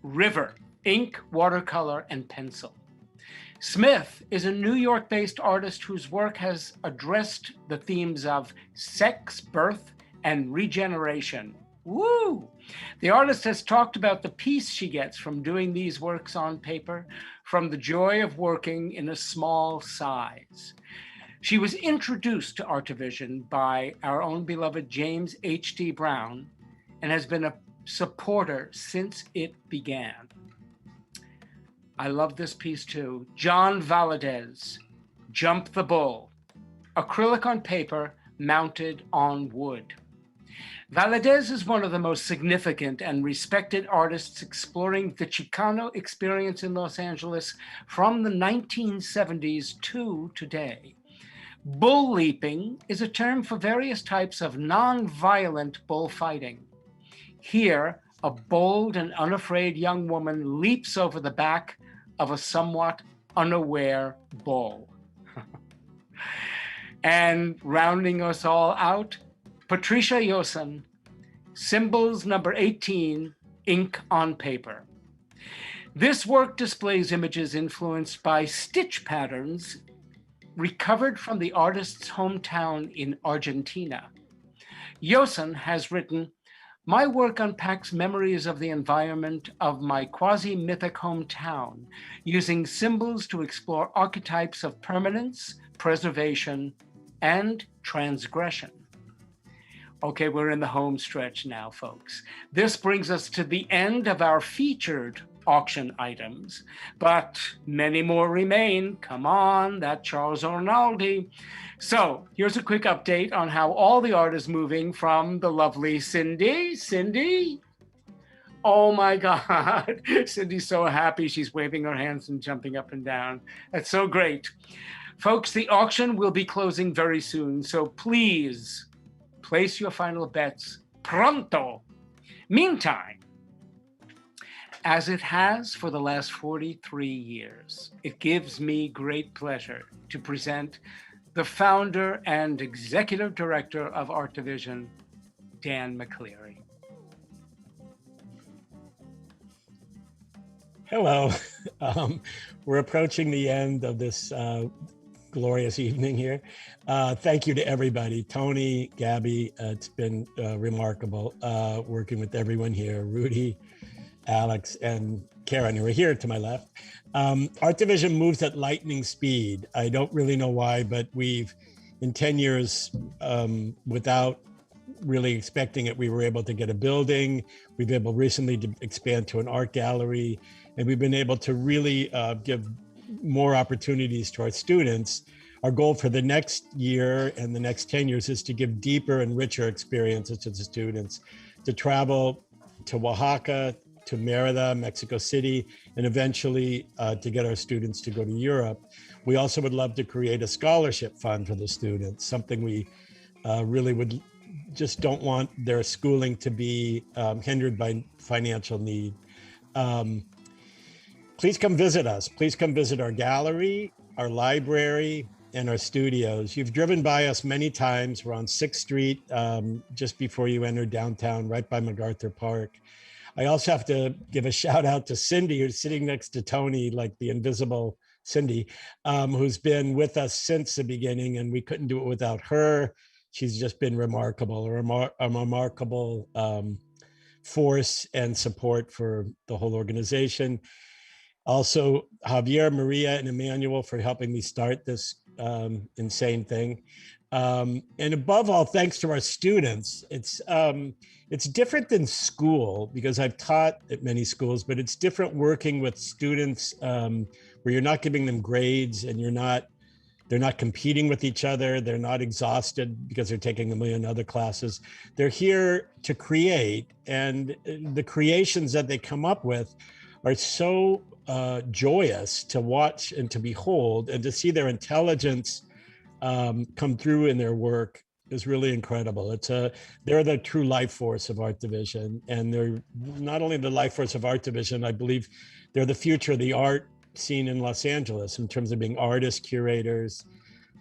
River, ink, watercolor, and pencil. Smith is a New York-based artist whose work has addressed the themes of sex, birth, and regeneration. Woo! The artist has talked about the peace she gets from doing these works on paper, from the joy of working in a small size. She was introduced to Art Division by our own beloved James H.D. Brown and has been a supporter since it began. I love this piece too. John Valadez, Jump the Bull, acrylic on paper mounted on wood. Valadez is one of the most significant and respected artists exploring the Chicano experience in Los Angeles from the 1970s to today. Bull leaping is a term for various types of non-violent bullfighting. Here, a bold and unafraid young woman leaps over the back of a somewhat unaware bull. And rounding us all out, Patricia Yoson, Symbols number 18, ink on paper. This work displays images influenced by stitch patterns recovered from the artist's hometown in Argentina. Yoson has written, "My work unpacks memories of the environment of my quasi-mythic hometown, using symbols to explore archetypes of permanence, preservation, and transgression." Okay, we're in the home stretch now, folks. This brings us to the end of our featured auction items, but many more remain. Come on, that Charles Arnaldi. So here's a quick update on how all the art is moving from the lovely Cindy. Cindy? Oh my God, Cindy's so happy. She's waving her hands and jumping up and down. That's so great. Folks, the auction will be closing very soon, so please place your final bets pronto. Meantime, as it has for the last 43 years, it gives me great pleasure to present the founder and executive director of Art Division, Dan McCleary. Hello. We're approaching the end of this glorious evening here. Thank you to everybody. Tony, Gabby, it's been remarkable working with everyone here. Rudy, Alex, and Karen, who are here to my left. Art Division moves at lightning speed. I don't really know why, but we've, in 10 years, without really expecting it, we were able to get a building. We've been able recently to expand to an art gallery, and we've been able to really give more opportunities to our students. Our goal for the next year and the next 10 years is to give deeper and richer experiences to the students, to travel to Oaxaca, to Merida, Mexico City, and eventually to get our students to go to Europe. We also would love to create a scholarship fund for the students, something we really would just don't want their schooling to be hindered by financial need. Please come visit us. Please come visit our gallery, our library, and our studios. You've driven by us many times. We're on 6th Street, just before you enter downtown, right by MacArthur Park. I also have to give a shout out to Cindy, who's sitting next to Tony, like the invisible Cindy, who's been with us since the beginning, and we couldn't do it without her. She's just been remarkable, a remarkable force and support for the whole organization. Also, Javier, Maria, and Emmanuel for helping me start this insane thing. And above all, thanks to our students. It's different than school, because I've taught at many schools, but it's different working with students where you're not giving them grades and they're not competing with each other. They're not exhausted because they're taking a million other classes. They're here to create, and the creations that they come up with are so joyous to watch and to behold, and to see their intelligence come through in their work is really incredible. They're the true life force of Art Division, and they're not only the life force of Art Division, I believe they're the future of the art scene in Los Angeles in terms of being artists, curators,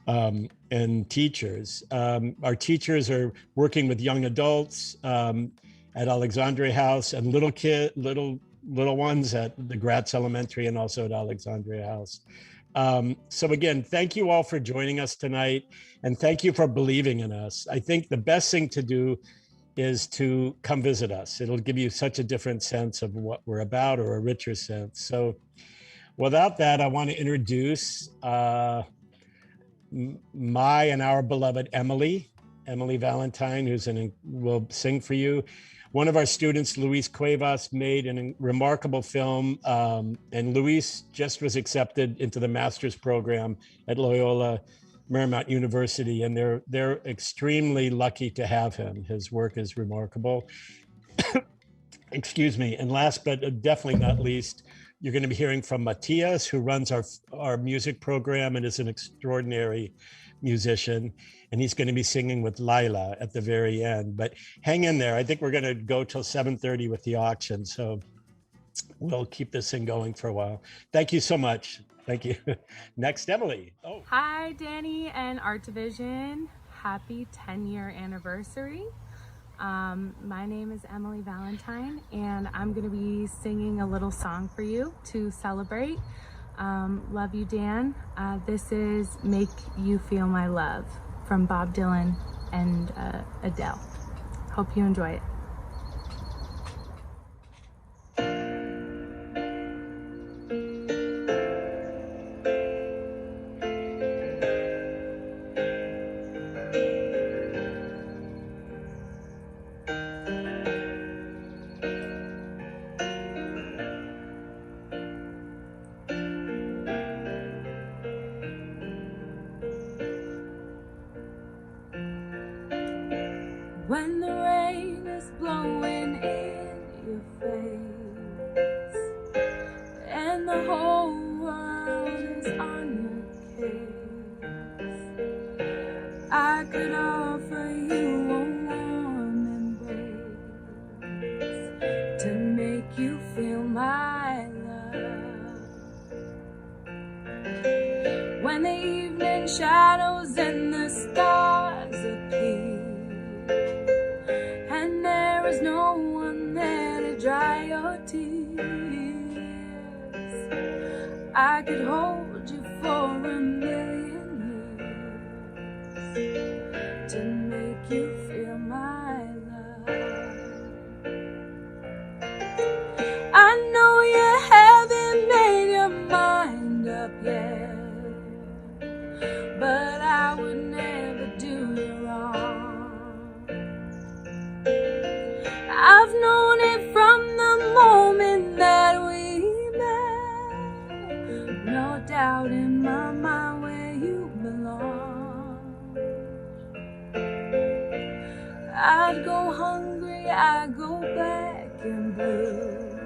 and teachers. Our teachers are working with young adults at Alexandria House, and little ones at the Gratz Elementary, and also at Alexandria House. So again, thank you all for joining us tonight, and thank you for believing in us. I think the best thing to do is to come visit us. It'll give you such a different sense of what we're about, or a richer sense. So without that, I want to introduce my and our beloved Emily Valentine, will sing for you. One of our students, Luis Cuevas, made a remarkable film, and Luis just was accepted into the master's program at Loyola Marymount University, and they're extremely lucky to have him. His work is remarkable. Excuse me. And last but definitely not least, you're going to be hearing from Matias, who runs our music program and is an extraordinary musician, and he's going to be singing with Lila at the very end. But hang in there. I think we're going to go till 7:30 with the auction, so we'll keep this thing going for a while. Thank you so much. Thank you. Next, Emily. Oh, hi, Danny and Art Division. Happy 10-year anniversary. My name is Emily Valentine, and I'm going to be singing a little song for you to celebrate. Love you, Dan. This is Make You Feel My Love from Bob Dylan and Adele. Hope you enjoy it. When the rain is blowing in your face and the whole world is on your case, I could offer you a warm embrace to make you feel my love. When the evening shadows and the stars appear, and there is no one there to dry your tears, I could hold you for a million years to make you feel my love. I know you haven't made your mind up yet, but I would never do you wrong. I've known it from the moment that we met. No doubt in my mind where you belong. I'd go hungry, I'd go black and blue,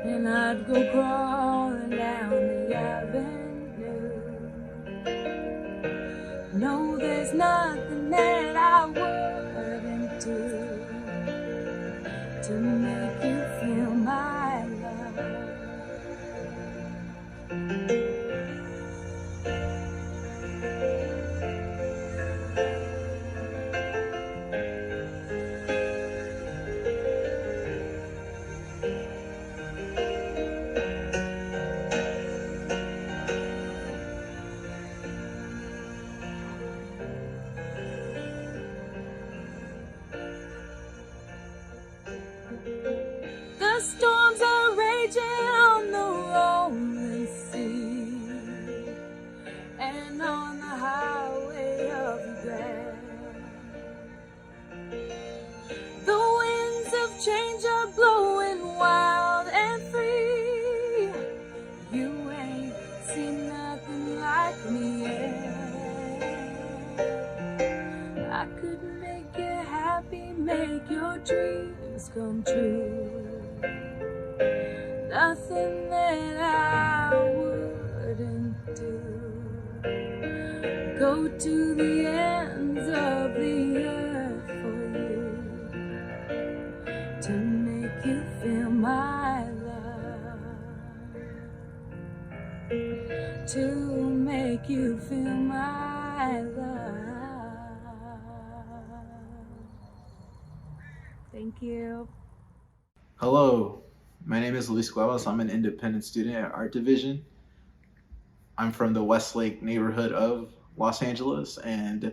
and I'd go crawling down the avenue. No, there's nothing that I would make you feel my love. The storms are raging on the rolling sea and on the highway of regret. The winds of change are blowing wild and free. You ain't seen nothing like me yet. I could make you happy, make your dreams come true. Nothing that I wouldn't do. Go to the ends of the earth for you to make you feel my love. To make you feel my love. Thank you. Hello, my name is Luis Cuevas. I'm an independent student at Art Division. I'm from the Westlake neighborhood of Los Angeles, and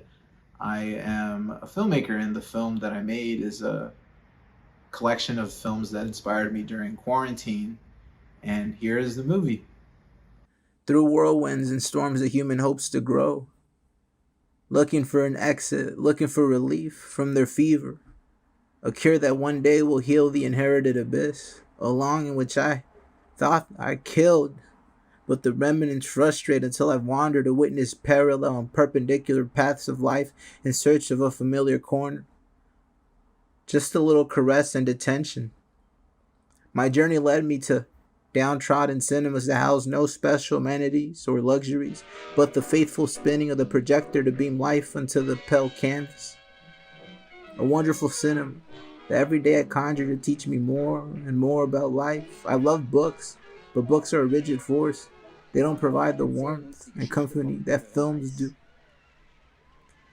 I am a filmmaker, and the film that I made is a collection of films that inspired me during quarantine, and here is the movie. Through whirlwinds and storms, the human hopes to grow, looking for an exit, looking for relief from their fever, a cure that one day will heal the inherited abyss, a longing which I thought I killed, but the remnants frustrate until I've wandered to witness parallel and perpendicular paths of life in search of a familiar corner. Just a little caress and attention. My journey led me to downtrodden cinemas that house no special amenities or luxuries, but the faithful spinning of the projector to beam life onto the pale canvas. A wonderful cinema that every day I conjure to teach me more and more about life. I love books, but books are a rigid force. They don't provide the warmth and company that films do.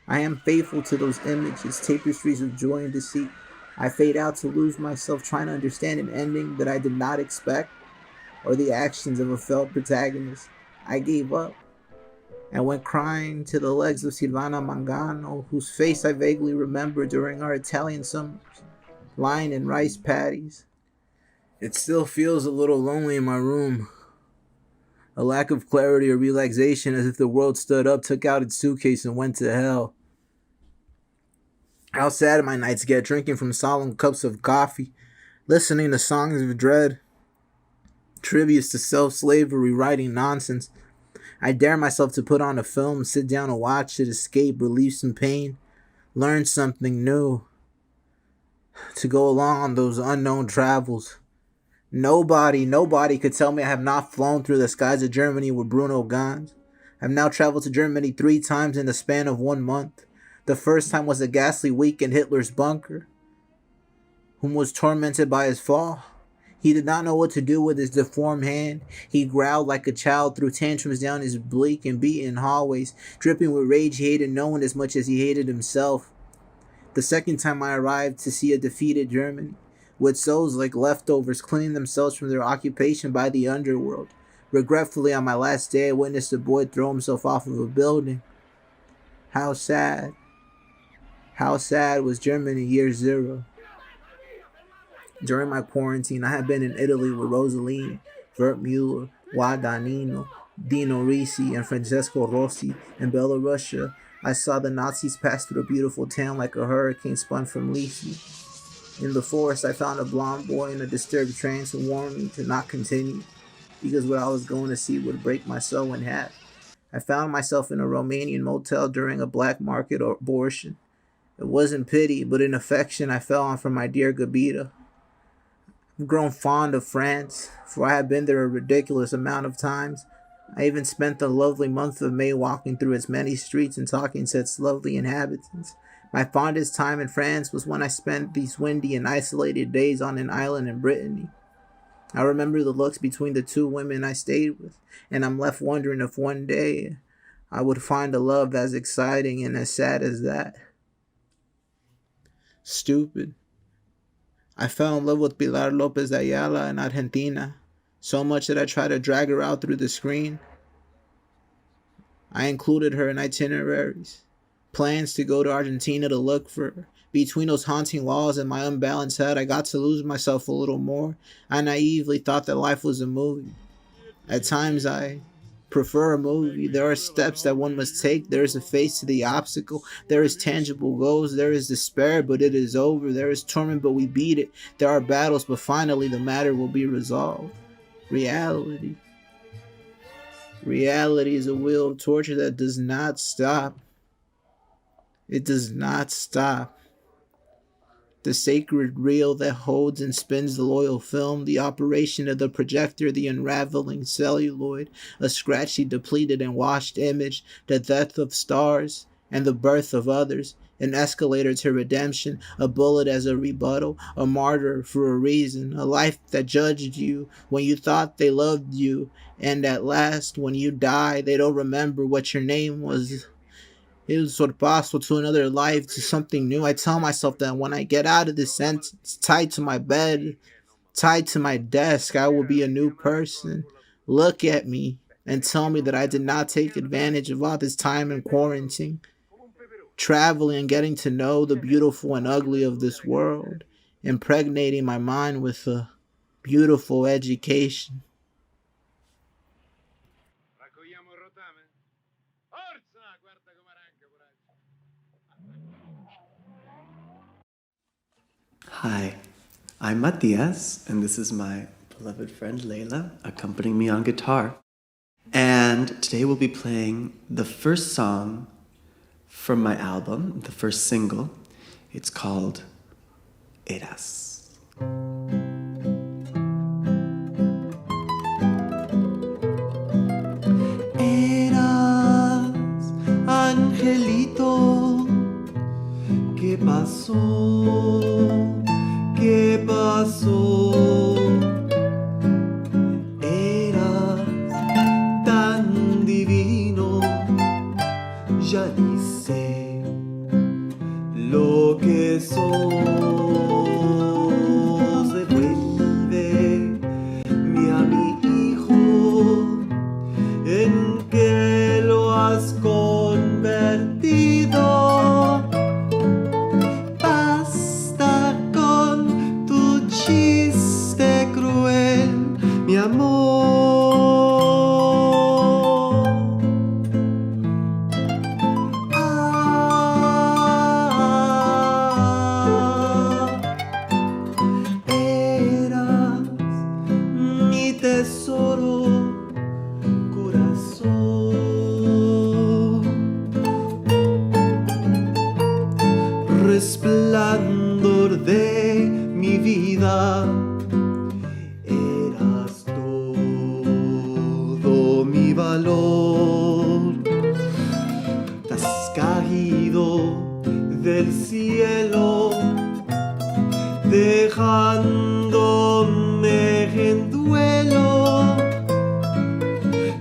I am faithful to those images, tapestries of joy and deceit. I fade out to lose myself trying to understand an ending that I did not expect, or the actions of a failed protagonist. I gave up and went crying to the legs of Silvana Mangano, whose face I vaguely remember during our Italian summers, lying in rice paddies. It still feels a little lonely in my room. A lack of clarity or relaxation, as if the world stood up, took out its suitcase and went to hell. How sad my nights get, drinking from solemn cups of coffee, listening to songs of dread, trivias to self-slavery, writing nonsense. I dare myself to put on a film, sit down and watch it, escape, relieve some pain, learn something new, to go along on those unknown travels. Nobody could tell me I have not flown through the skies of Germany with Bruno Ganz. I've now traveled to Germany 3 times in the span of 1 month. The first time was a ghastly week in Hitler's bunker, whom was tormented by his fall. He did not know what to do with his deformed hand. He growled like a child, threw tantrums down his bleak and beaten hallways, dripping with rage he hated no one as much as he hated himself. The second time I arrived to see a defeated Germany, with souls like leftovers cleaning themselves from their occupation by the underworld. Regretfully, on my last day, I witnessed a boy throw himself off of a building. How sad was Germany year 0. During my quarantine, I had been in Italy with Rossellini, Bert Mueller, Guadagnino, Dino Risi, and Francesco Rossi. In Belarusia, I saw the Nazis pass through a beautiful town like a hurricane spun from Lisi. In the forest, I found a blonde boy in a disturbed trance who warned me to not continue, because what I was going to see would break my soul in half. I found myself in a Romanian motel during a black market abortion. It wasn't pity, but an affection I fell on from my dear Gabita. I've grown fond of France, for I have been there a ridiculous amount of times. I even spent the lovely month of May walking through its many streets and talking to its lovely inhabitants. My fondest time in France was when I spent these windy and isolated days on an island in Brittany. I remember the looks between the two women I stayed with, and I'm left wondering if one day I would find a love as exciting and as sad as that. Stupid. I fell in love with Pilar Lopez de Ayala in Argentina, so much that I tried to drag her out through the screen. I included her in itineraries, plans to go to Argentina to look for her. Between those haunting walls and my unbalanced head, I got to lose myself a little more. I naively thought that life was a movie. At times I prefer a movie. There are steps that one must take. There is a face to the obstacle. There is tangible goals. There is despair, but it is over. There is torment, but we beat it. There are battles, but finally the matter will be resolved. Reality. Reality is a wheel of torture that does not stop. It does not stop. The sacred reel that holds and spins the loyal film, the operation of the projector, the unraveling celluloid, a scratchy, depleted, and washed image, the death of stars and the birth of others, an escalator to redemption, a bullet as a rebuttal, a martyr for a reason, a life that judged you when you thought they loved you, and at last, when you die, they don't remember what your name was. It was sort of possible to another life, to something new. I tell myself that when I get out of this sentence, tied to my bed, tied to my desk, I will be a new person. Look at me and tell me that I did not take advantage of all this time in quarantine, traveling and getting to know the beautiful and ugly of this world, impregnating my mind with a beautiful education. Hi, I'm Matias, and this is my beloved friend Layla accompanying me on guitar. And today we'll be playing the first song from my album, the first single. It's called Eras. Eras, angelito, ¿qué pasó? ¿Qué pasó? Eras tan divino, ya ni sé lo que sos. Devuélveme a mi hijo, ¿en qué lo has convertido? Chiste cruel, mi amor. Eras mi tesoro, corazón. Resplandor de mi vida, eras todo mi valor. Te has caído del cielo, dejándome en duelo.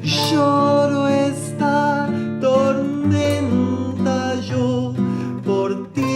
Lloro esta tormenta yo por ti.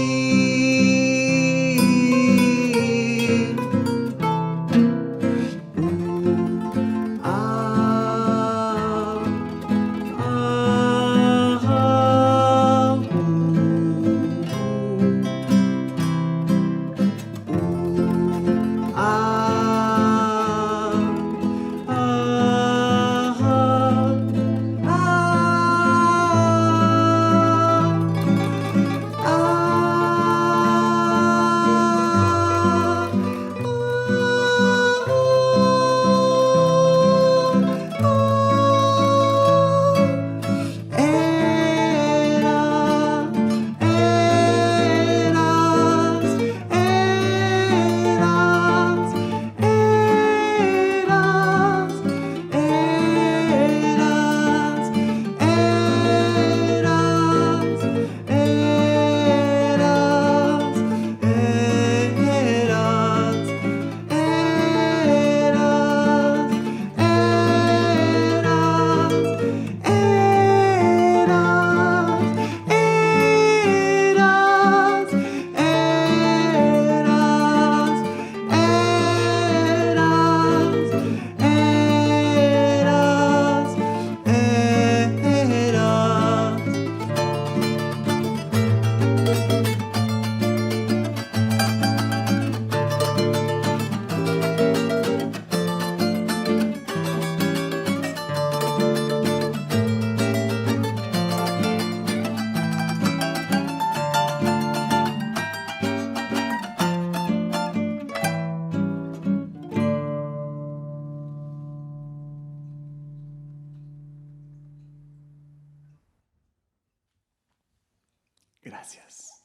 Gracias.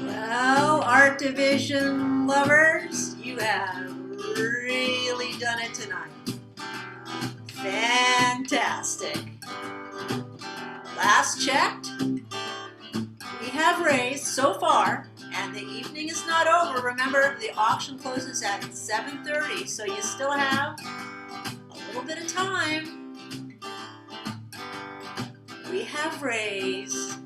Well, Art Division lovers, you have really done it tonight. Fantastic. Last checked, we have raised so far, and the evening is not over. Remember, the auction closes at 7:30, so you still have a little bit of time. We have raised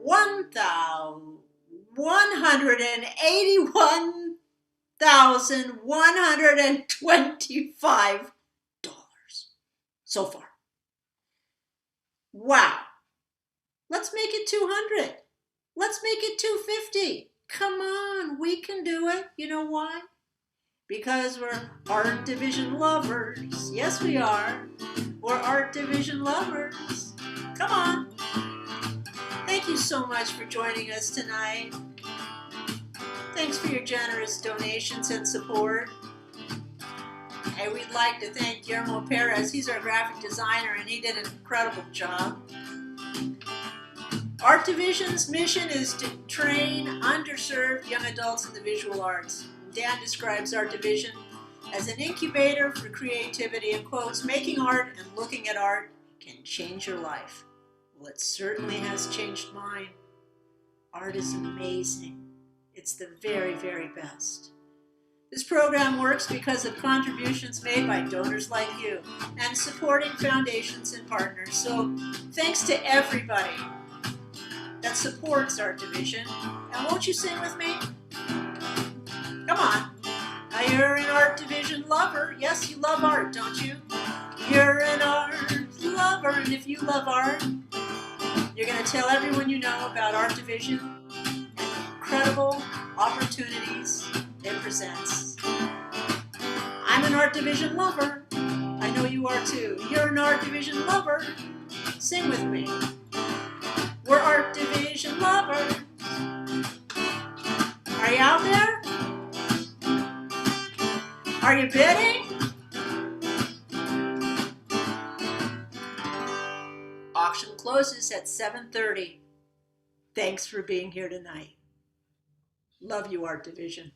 $181,125 so far. Wow. Let's make it 200. Let's make it 250. Come on, we can do it. You know why? Because we're Art Division lovers. Yes, we are. We're Art Division lovers. Come on. Thank you so much for joining us tonight. Thanks for your generous donations and support. And we'd like to thank Guillermo Perez. He's our graphic designer and he did an incredible job. Art Division's mission is to train underserved young adults in the visual arts. Dan describes Art Division as an incubator for creativity and quotes, making art and looking at art can change your life. Well, it certainly has changed mine. Art is amazing. It's the very, very best. This program works because of contributions made by donors like you and supporting foundations and partners. So thanks to everybody that supports Art Division. And won't you sing with me? Come on. Now you're an Art Division lover. Yes, you love art, don't you? You're an art lover, and if you love art, you're going to tell everyone you know about Art Division and the incredible opportunities it presents. I'm an Art Division lover. I know you are too. You're an Art Division lover. Sing with me. We're Art Division lovers. Are you out there? Are you bidding? Auction closes at 7:30. Thanks for being here tonight. Love you, Art Division.